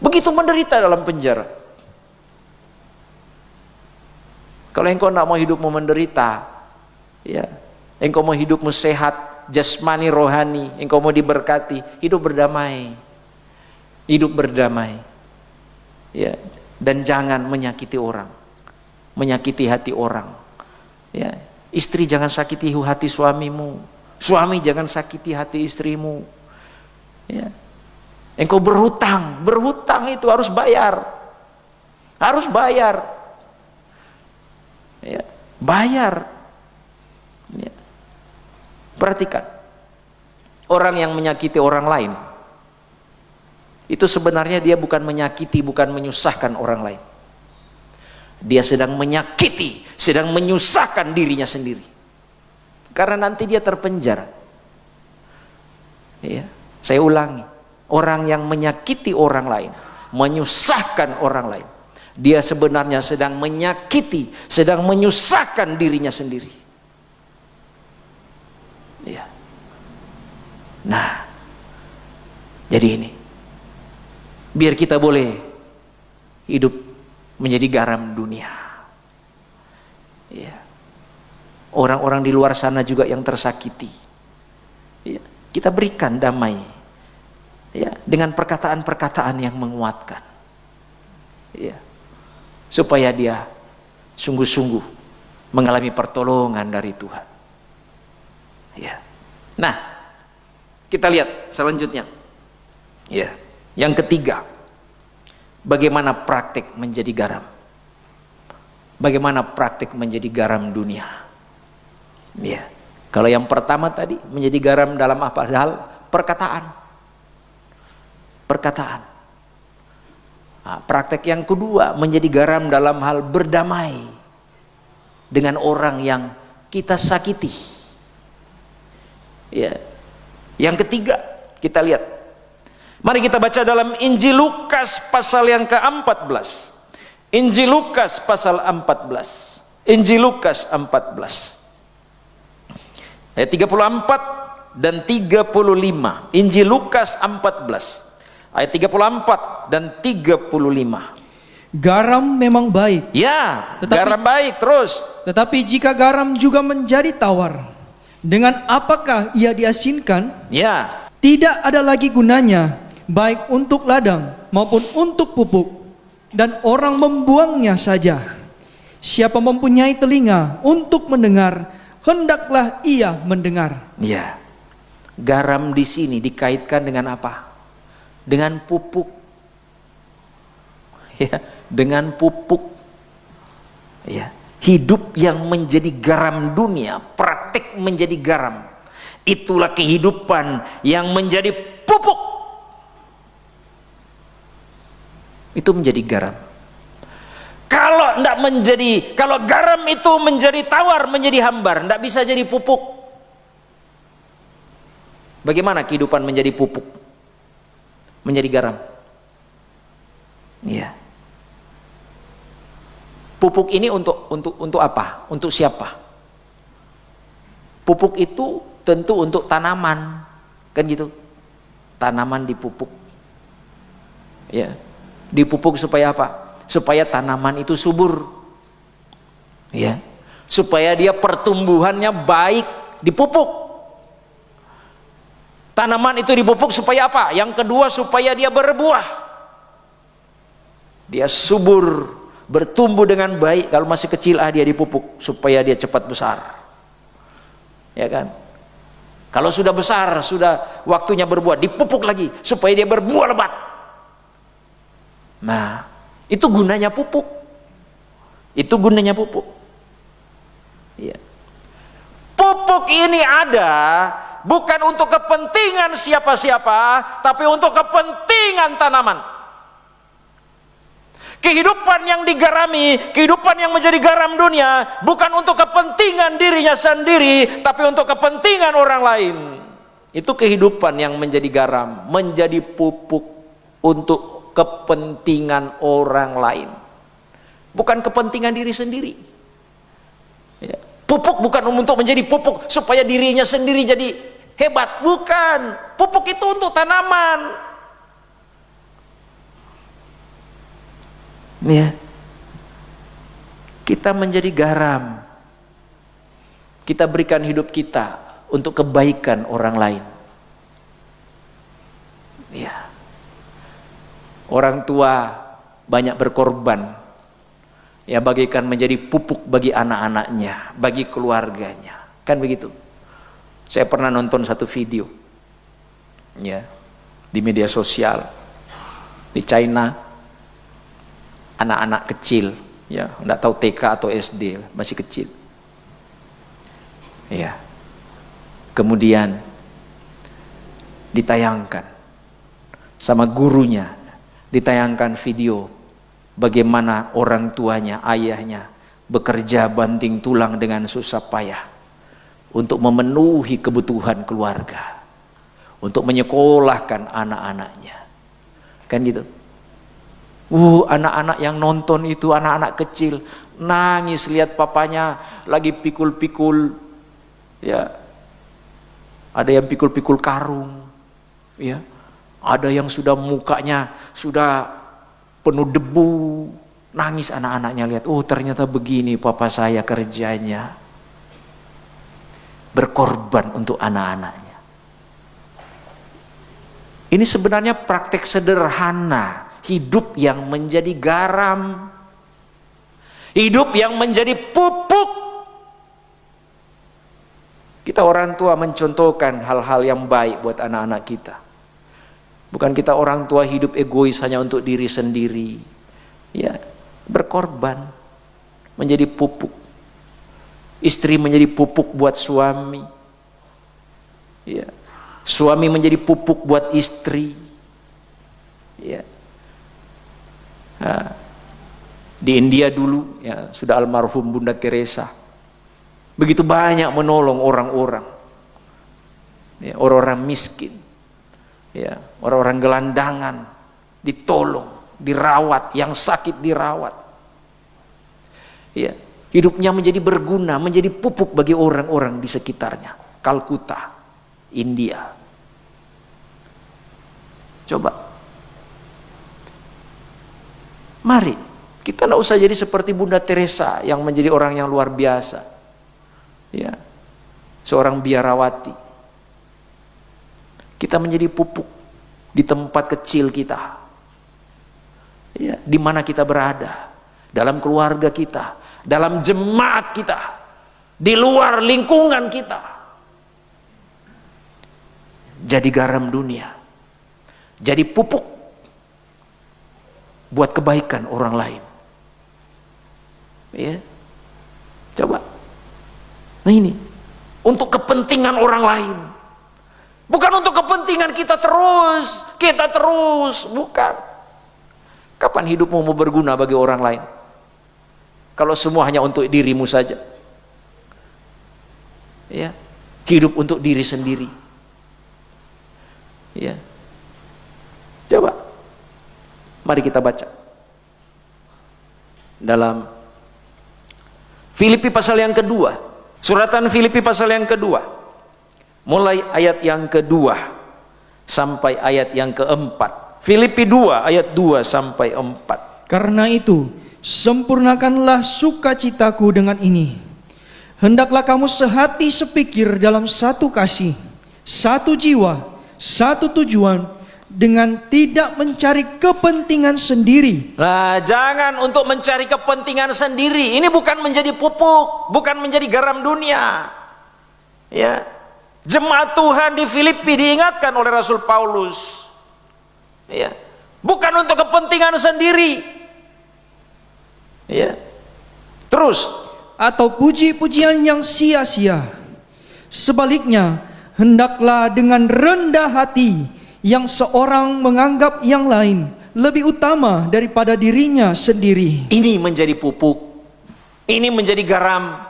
Begitu menderita dalam penjara. Kalau engkau enggak mau hidupmu menderita, ya, engkau mau hidupmu sehat, jasmani, rohani, engkau mau diberkati, hidup berdamai. Hidup berdamai. Ya, dan jangan menyakiti orang. Menyakiti hati orang. Ya, istri jangan sakiti hati suamimu. Suami jangan sakiti hati istrimu. Ya. Engkau berhutang itu harus bayar. Harus bayar. Ya, bayar. Ya. Perhatikan. Orang yang menyakiti orang lain, itu sebenarnya dia bukan menyakiti, bukan menyusahkan orang lain. Dia sedang menyakiti, sedang menyusahkan dirinya sendiri. Karena nanti dia terpenjara. Ya, saya ulangi, orang yang menyakiti orang lain, menyusahkan orang lain, dia sebenarnya sedang menyakiti, sedang menyusahkan dirinya sendiri. Ya. Nah, jadi ini, biar kita boleh hidup menjadi garam dunia. Ya. Orang-orang di luar sana juga yang tersakiti, ya, kita berikan damai, ya, dengan perkataan-perkataan yang menguatkan, ya, supaya dia sungguh-sungguh mengalami pertolongan dari Tuhan. Ya. Nah, kita lihat selanjutnya. Ya, yang ketiga, bagaimana praktik menjadi garam? Bagaimana praktik menjadi garam dunia? Ya, kalau yang pertama tadi menjadi garam dalam apa hal? Perkataan. Perkataan. Nah, praktek yang kedua menjadi garam dalam hal berdamai dengan orang yang kita sakiti. Ya. Yang ketiga, kita lihat. Mari kita baca dalam Injil Lukas pasal yang ke-14. Injil Lukas pasal 14. Injil Lukas 14. Ayat 34 dan 35. Injil Lukas 14. Ayat 34 dan 35. Garam memang baik. Ya, Tetapi- garam baik terus. Tetapi jika garam juga menjadi tawar, dengan apakah ia diasinkan? Ya, Tidak ada lagi gunanya, baik untuk ladang maupun untuk pupuk, dan orang membuangnya saja. Siapa mempunyai telinga untuk mendengar, hendaklah ia mendengar. ya. Garam di sini dikaitkan dengan apa? Dengan pupuk. Ya, dengan pupuk. Ya, hidup yang menjadi garam dunia, praktik menjadi garam. Itulah kehidupan yang menjadi pupuk. Itu menjadi garam. Kalau garam itu menjadi tawar, menjadi hambar, tidak bisa jadi pupuk. Bagaimana kehidupan menjadi pupuk? Menjadi garam. Iya. Pupuk ini untuk apa? Untuk siapa? Pupuk itu tentu untuk tanaman, kan gitu. Tanaman dipupuk. Ya. Dipupuk supaya apa? Supaya tanaman itu subur. Ya. Supaya dia pertumbuhannya baik, dipupuk. Tanaman itu dipupuk supaya apa? Yang kedua, supaya dia berbuah. Dia subur, bertumbuh dengan baik. Kalau masih kecil dia dipupuk supaya dia cepat besar. Ya kan? Kalau sudah besar, sudah waktunya berbuah, dipupuk lagi supaya dia berbuah lebat. Nah, itu gunanya pupuk. Itu gunanya pupuk. Ya. Pupuk ini ada bukan untuk kepentingan siapa-siapa, tapi untuk kepentingan tanaman. Kehidupan yang digarami, kehidupan yang menjadi garam dunia, bukan untuk kepentingan dirinya sendiri, tapi untuk kepentingan orang lain. Itu kehidupan yang menjadi garam, menjadi pupuk untuk kepentingan orang lain, bukan kepentingan diri sendiri. Ya. Pupuk bukan untuk menjadi pupuk supaya dirinya sendiri jadi hebat, bukan. Pupuk itu untuk tanaman. Ya. Kita menjadi garam. Kita berikan hidup kita untuk kebaikan orang lain. Ya. Orang tua banyak berkorban, ya, bagaikan menjadi pupuk bagi anak-anaknya, bagi keluarganya, kan begitu. Saya pernah nonton satu video, ya, di media sosial di China, anak-anak kecil, ya, nggak tahu TK atau SD, masih kecil, ya, kemudian ditayangkan sama gurunya, ditayangkan video bagaimana orang tuanya, ayahnya bekerja banting tulang dengan susah payah untuk memenuhi kebutuhan keluarga, untuk menyekolahkan anak-anaknya, kan gitu. Anak-anak yang nonton itu, anak-anak kecil nangis lihat papanya lagi pikul-pikul, ya, ada yang pikul-pikul karung, ya, ada yang sudah mukanya sudah penuh debu, nangis anak-anaknya lihat, ternyata begini papa saya kerjanya, berkorban untuk anak-anaknya. Ini sebenarnya praktek sederhana hidup yang menjadi garam, hidup yang menjadi pupuk. Kita orang tua mencontohkan hal-hal yang baik buat anak-anak kita. Bukan kita orang tua hidup egois hanya untuk diri sendiri, ya, berkorban, menjadi pupuk. Istri menjadi pupuk buat suami, ya, suami menjadi pupuk buat istri, ya. Nah, di India dulu, ya, sudah almarhum Bunda Teresa begitu banyak menolong orang-orang, ya, orang-orang miskin, ya, orang-orang gelandangan ditolong, dirawat, yang sakit dirawat, ya, hidupnya menjadi berguna, menjadi pupuk bagi orang-orang di sekitarnya. Kalkuta, India. Coba, mari kita tidak usah jadi seperti Bunda Teresa yang menjadi orang yang luar biasa, ya, seorang biarawati. Kita menjadi pupuk di tempat kecil kita, ya, di mana kita berada, dalam keluarga kita, dalam jemaat kita, di luar lingkungan kita. Jadi garam dunia, jadi pupuk buat kebaikan orang lain, ya. Coba, nah ini untuk kepentingan orang lain, bukan untuk kepentingan kita terus, bukan. Kapan hidupmu mau berguna bagi orang lain kalau semua hanya untuk dirimu saja, ya, hidup untuk diri sendiri, ya. Coba, mari kita baca dalam Filipi pasal yang kedua, suratan Filipi pasal yang kedua, mulai ayat yang kedua sampai ayat yang keempat. Filipi 2 ayat 2 sampai 4. Karena itu, sempurnakanlah sukacitaku dengan ini. Hendaklah kamu sehati sepikir dalam satu kasih, satu jiwa, satu tujuan, dengan tidak mencari kepentingan sendiri. Nah, jangan untuk mencari kepentingan sendiri. Ini bukan menjadi pupuk, bukan menjadi garam dunia. Ya, jemaat Tuhan di Filipi diingatkan oleh Rasul Paulus, ya, bukan untuk kepentingan sendiri, ya. Terus, atau puji-pujian yang sia-sia, Sebaliknya, hendaklah dengan rendah hati yang seorang menganggap yang lain lebih utama daripada dirinya sendiri. Ini menjadi pupuk, ini menjadi garam,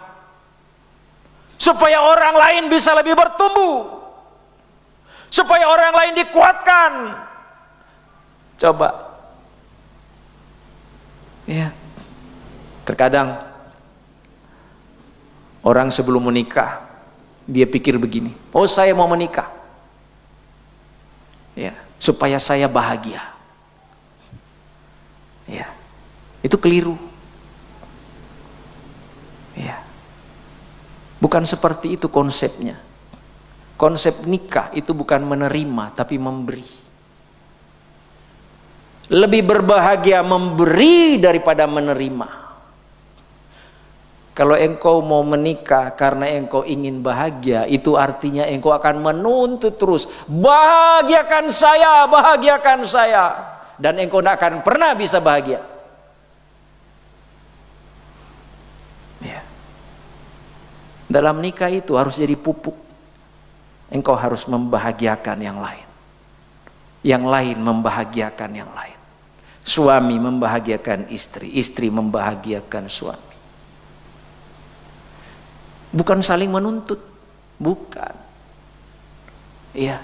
supaya orang lain bisa lebih bertumbuh, supaya orang lain dikuatkan. Coba, ya, terkadang orang sebelum menikah dia pikir begini, oh saya mau menikah, ya, supaya saya bahagia. Ya, itu keliru. Ya, bukan seperti itu konsepnya. Konsep nikah itu bukan menerima, tapi memberi. Lebih berbahagia memberi daripada menerima. Kalau engkau mau menikah karena engkau ingin bahagia, itu artinya engkau akan menuntut terus, bahagiakan saya, bahagiakan saya. Dan engkau tidak akan pernah bisa bahagia. Ya. Dalam nikah itu harus jadi pupuk. Engkau harus membahagiakan yang lain. Yang lain membahagiakan yang lain. Suami membahagiakan istri, istri membahagiakan suami. Bukan saling menuntut, bukan. Iya.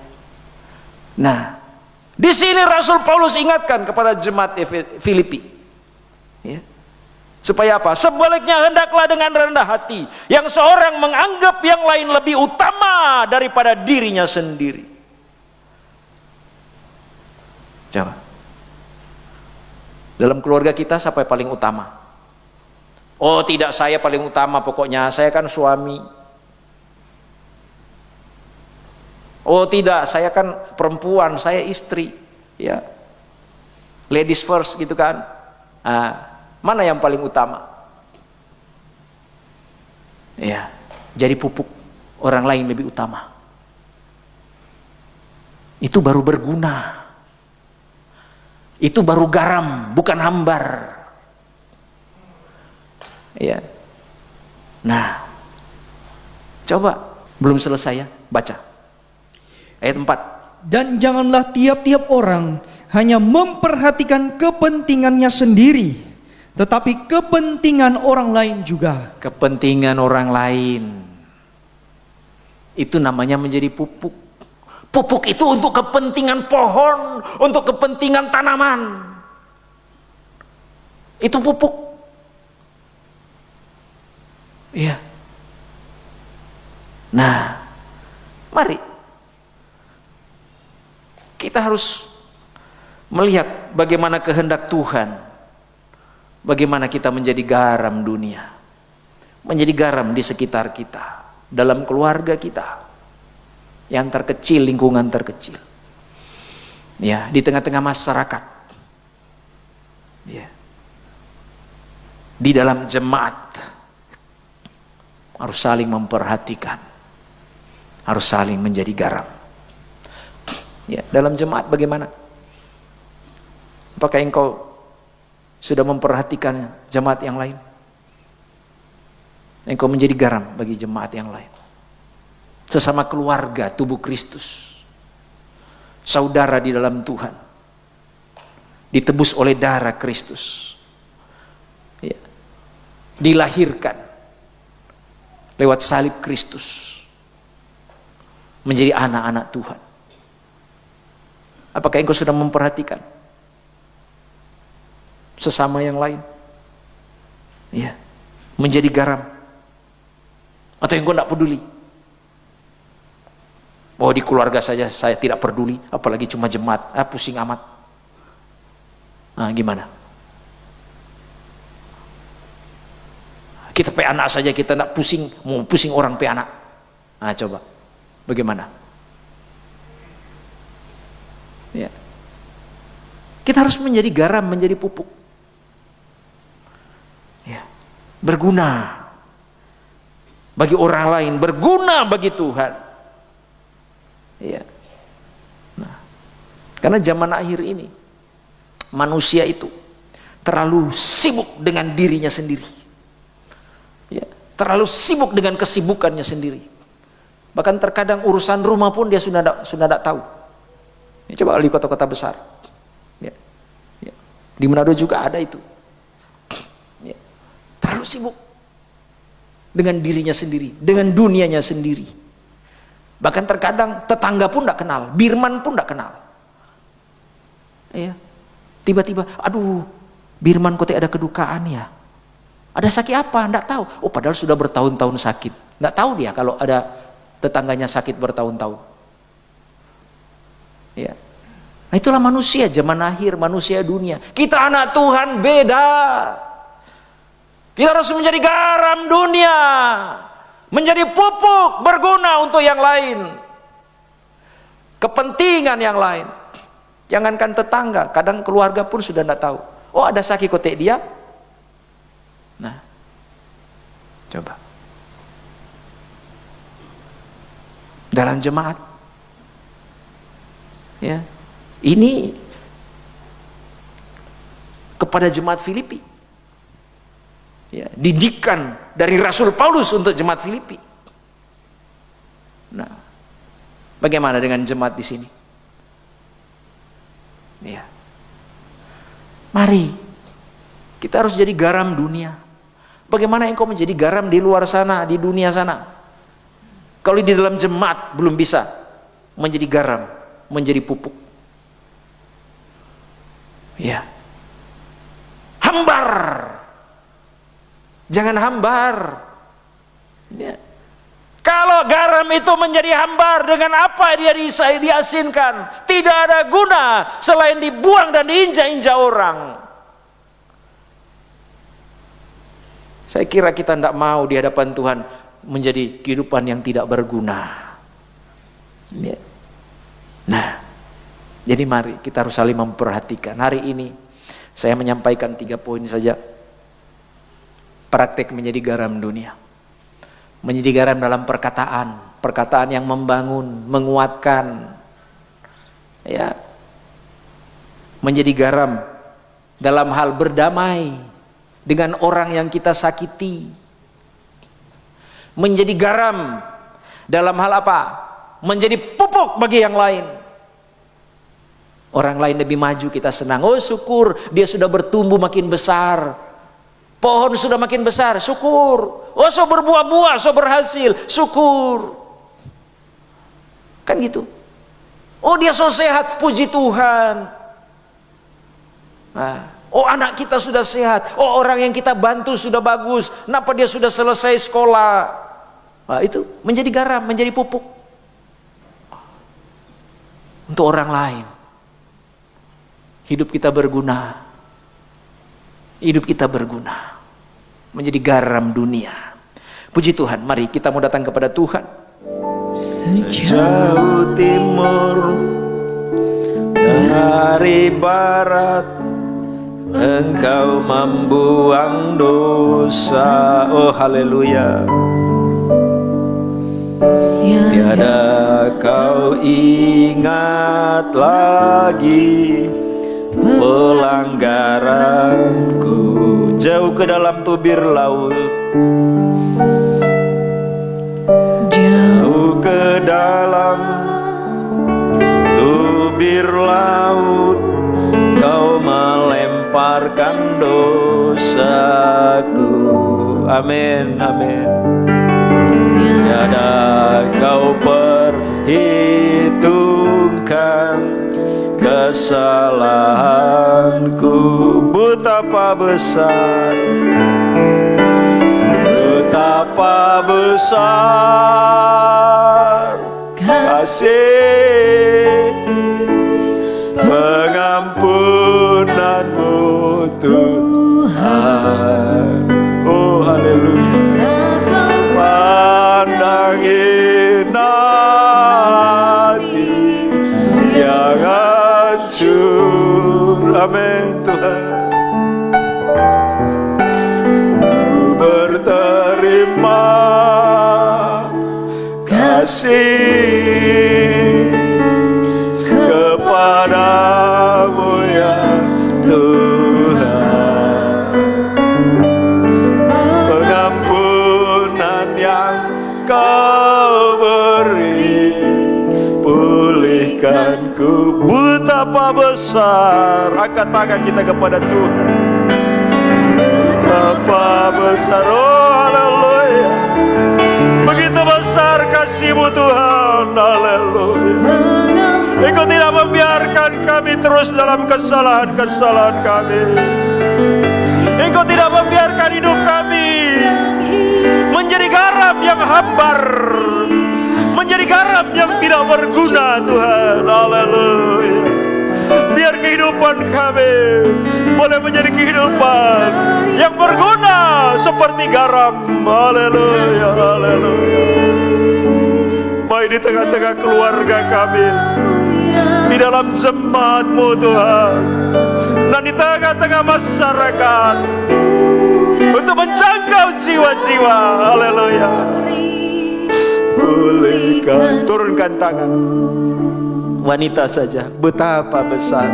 Nah, di sini Rasul Paulus ingatkan kepada jemaat Filipi, ya. Supaya apa? Sebaliknya hendaklah dengan rendah hati, yang seorang menganggap yang lain lebih utama daripada dirinya sendiri. Coba, dalam keluarga kita siapa yang paling utama? Oh tidak, saya paling utama, pokoknya saya kan suami. Oh tidak, saya kan perempuan, saya istri, ya, ladies first gitu kan. Mana yang paling utama? Ya, jadi pupuk, orang lain lebih utama. Itu baru berguna. Itu baru garam, bukan hambar. Ya. Nah, coba, belum selesai ya, baca. Ayat 4. Dan janganlah tiap-tiap orang hanya memperhatikan kepentingannya sendiri, tetapi kepentingan orang lain juga. Kepentingan orang lain. Itu namanya menjadi pupuk. Pupuk itu untuk kepentingan pohon, untuk kepentingan tanaman. Itu pupuk. Iya. Nah, mari kita harus melihat bagaimana kehendak Tuhan, bagaimana kita menjadi garam dunia, menjadi garam di sekitar kita, dalam keluarga kita, yang terkecil, lingkungan terkecil, ya, di tengah-tengah masyarakat, ya, di dalam jemaat, harus saling memperhatikan, harus saling menjadi garam. Ya, dalam jemaat bagaimana? Apakah engkau sudah memperhatikan jemaat yang lain? Engkau menjadi garam bagi jemaat yang lain. Sesama keluarga tubuh Kristus, saudara di dalam Tuhan, ditebus oleh darah Kristus, ya, dilahirkan lewat salib Kristus, menjadi anak-anak Tuhan. Apakah engkau sudah memperhatikan sesama yang lain? Ya, menjadi garam. Atau engkau tidak peduli? Oh, di keluarga saja saya tidak peduli, apalagi cuma jemaat, pusing amat. Nah, gimana? Kita pe anak saja kita tidak pusing, mau pusing orang pe anak. Nah, coba, bagaimana? Ya. Kita harus menjadi garam, menjadi pupuk. Ya. Berguna bagi orang lain, berguna bagi Tuhan. Ya. Nah, karena zaman akhir ini manusia itu terlalu sibuk dengan dirinya sendiri. Ya, terlalu sibuk dengan kesibukannya sendiri. Bahkan terkadang urusan rumah pun dia sudah tidak tahu. Ya, coba di kota-kota besar. Ya. Ya. Di Manado juga ada itu. Ya. Terlalu sibuk dengan dirinya sendiri, dengan dunianya sendiri. Bahkan terkadang tetangga pun tidak kenal, Birman pun tidak kenal. Ya. Tiba-tiba, aduh, Birman kok ada kedukaan ya? Ada sakit apa? Tidak tahu. Oh, padahal sudah bertahun-tahun sakit. Tidak tahu dia kalau ada tetangganya sakit bertahun-tahun. Ya. Nah, itulah manusia zaman akhir, manusia dunia. Kita anak Tuhan beda. Kita harus menjadi garam dunia, menjadi pupuk berguna untuk yang lain, kepentingan yang lain. Jangankan tetangga, kadang keluarga pun sudah tidak tahu. Oh, ada sakit kotek dia. Nah, coba dalam jemaat, ya, ini kepada jemaat Filipi, ya, didikan dari Rasul Paulus untuk jemaat Filipi. Nah, bagaimana dengan jemaat di sini? Ya, mari kita harus jadi garam dunia. Bagaimana engkau menjadi garam di luar sana, di dunia sana? Kalau di dalam jemaat belum bisa menjadi garam, menjadi pupuk. Ya, hambar, jangan hambar. Ya. Kalau garam itu menjadi hambar, dengan apa dia diasinkan? Tidak ada guna selain dibuang dan diinjak-injak orang. Saya kira kita tidak mau di hadapan Tuhan menjadi kehidupan yang tidak berguna. Ya. Nah, jadi mari kita harus saling memperhatikan. Hari ini saya menyampaikan 3 poin saja. Praktek menjadi garam dunia. Menjadi garam dalam perkataan, perkataan yang membangun, menguatkan. Ya. Menjadi garam dalam hal berdamai dengan orang yang kita sakiti. Menjadi garam dalam hal apa? Menjadi pupuk bagi yang lain. Orang lain lebih maju, kita senang. Oh, syukur dia sudah bertumbuh makin besar. Pohon sudah makin besar, syukur. Oh, so berbuah-buah, so berhasil, syukur. Kan gitu. Oh, dia so sehat, puji Tuhan. Nah, oh, anak kita sudah sehat. Oh, orang yang kita bantu sudah bagus. Kenapa dia sudah selesai sekolah? Nah, itu menjadi garam, menjadi pupuk untuk orang lain. Hidup kita berguna. Hidup kita berguna. Menjadi garam dunia. Puji Tuhan, mari kita mau datang kepada Tuhan. Sejauh timur dari barat, Engkau membuang dosa. Oh, haleluya. Tiada kau ingat lagi pelanggaranku. Jauh ke dalam tubir laut, jauh ke dalam tubir laut, Kau melemparkan dosaku. Amin, amin. Tiada kau perhitungkan kesalahanku. Betapa besar, betapa besar kasih pengampunanmu Tuhan. Oh, haleluya. Pandangin hati yang hancur. Amin, Tuhan. Ku berterima kasih kepadamu pulihkanku. Betapa besar, angkat tangan kita kepada Tuhan. Betapa besar, oh haleluya. Begitu besar kasih-Mu Tuhan, haleluya. Engkau tidak membiarkan kami terus dalam kesalahan-kesalahan kami. Engkau tidak membiarkan hidup kami menjadi garam yang hambar, menjadi garam yang tidak berguna Tuhan, haleluya. Biar kehidupan kami boleh menjadi kehidupan yang berguna seperti garam, haleluya, haleluya. Baik di tengah-tengah keluarga kami, di dalam jemaat-Mu Tuhan, dan di tengah-tengah masyarakat, untuk menjangkau jiwa-jiwa, haleluya. Pulihkan, turunkan tangan. Wanita saja, betapa besar,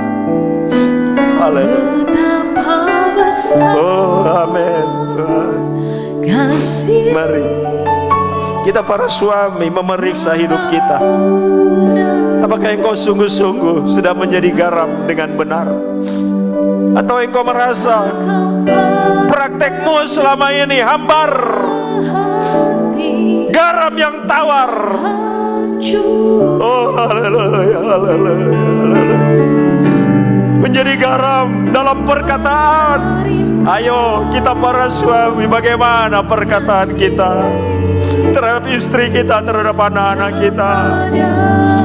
haleluya. Betapa besar Oh amin Tuhan. kasih Mari kita para suami memeriksa hidup kita. Apakah engkau sungguh-sungguh sudah menjadi garam dengan benar? Atau engkau merasa praktekmu selama ini hambar, garam yang tawar? Oh haleluya, haleluya, haleluya. Menjadi garam dalam perkataan. Ayo kita para suami, bagaimana perkataan kita terhadap istri kita, terhadap anak-anak kita,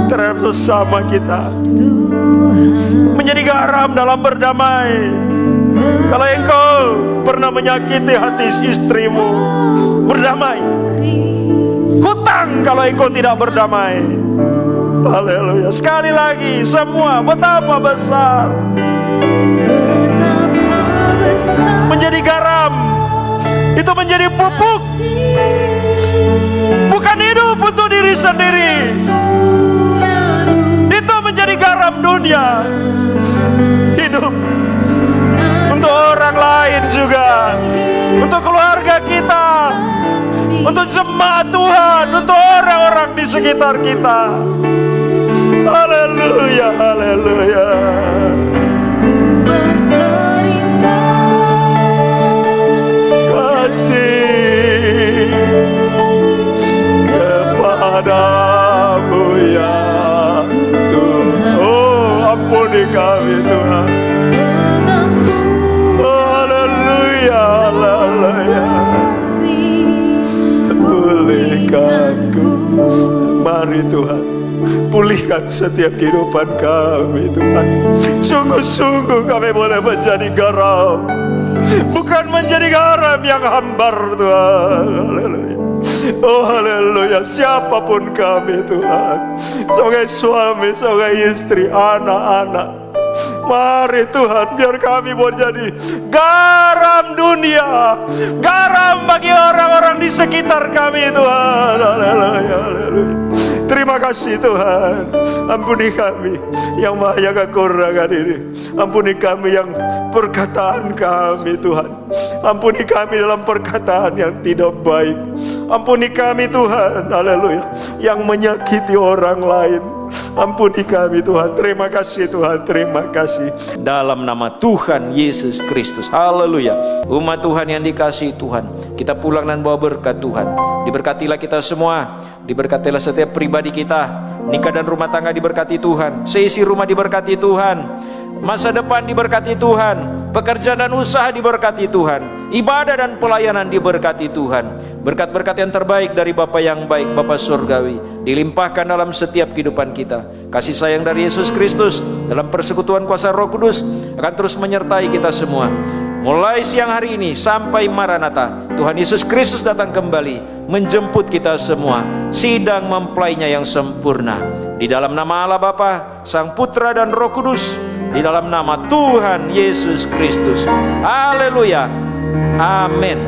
terhadap sesama kita? Menjadi garam dalam berdamai. Kalau engkau pernah menyakiti hati istrimu, berdamai. Hutang kalau engkau tidak berdamai. Haleluya. Sekali lagi semua, betapa besar. Menjadi garam itu menjadi pupuk, bukan hidup untuk diri sendiri. Itu menjadi garam dunia, hidup untuk orang lain juga, untuk keluarga kita, untuk jemaat Tuhan, untuk orang-orang di sekitar kita. Haleluya, haleluya. Kasih kepadamu ya Tuhan. Oh ampuni kami Tuhan. Haleluya, haleluya. Pulihkanku. Mari Tuhan, pulihkan setiap kehidupan kami Tuhan. Sungguh-sungguh kami boleh menjadi garam, bukan menjadi garam yang hambar Tuhan. Haleluya. Oh haleluya. Siapapun kami Tuhan, sebagai suami, sebagai istri, anak-anak, mari Tuhan, biar kami boleh jadi garam dunia, garam bagi orang-orang di sekitar kami Tuhan. Haleluya, haleluya. Terima kasih Tuhan. Ampuni kami yang banyak kekurangan ini. Ampuni kami yang perkataan kami Tuhan. Ampuni kami dalam perkataan yang tidak baik. Ampuni kami Tuhan, haleluya, yang menyakiti orang lain. Ampuni kami Tuhan. Terima kasih Tuhan, terima kasih. Dalam nama Tuhan Yesus Kristus, haleluya. Umat Tuhan yang dikasihi Tuhan, kita pulang dan bawa berkat Tuhan. Diberkatilah kita semua, diberkatilah setiap pribadi kita. Nikah dan rumah tangga diberkati Tuhan, seisi rumah diberkati Tuhan, masa depan diberkati Tuhan, pekerjaan dan usaha diberkati Tuhan, ibadah dan pelayanan diberkati Tuhan. Berkat-berkat yang terbaik dari Bapa yang baik, Bapa surgawi, dilimpahkan dalam setiap kehidupan kita. Kasih sayang dari Yesus Kristus dalam persekutuan kuasa Roh Kudus akan terus menyertai kita semua. Mulai siang hari ini sampai Maranatha, Tuhan Yesus Kristus datang kembali menjemput kita semua, sidang mempelainya yang sempurna. Di dalam nama Allah Bapa, Sang Putra dan Roh Kudus, di dalam nama Tuhan Yesus Kristus. Haleluya. Amin.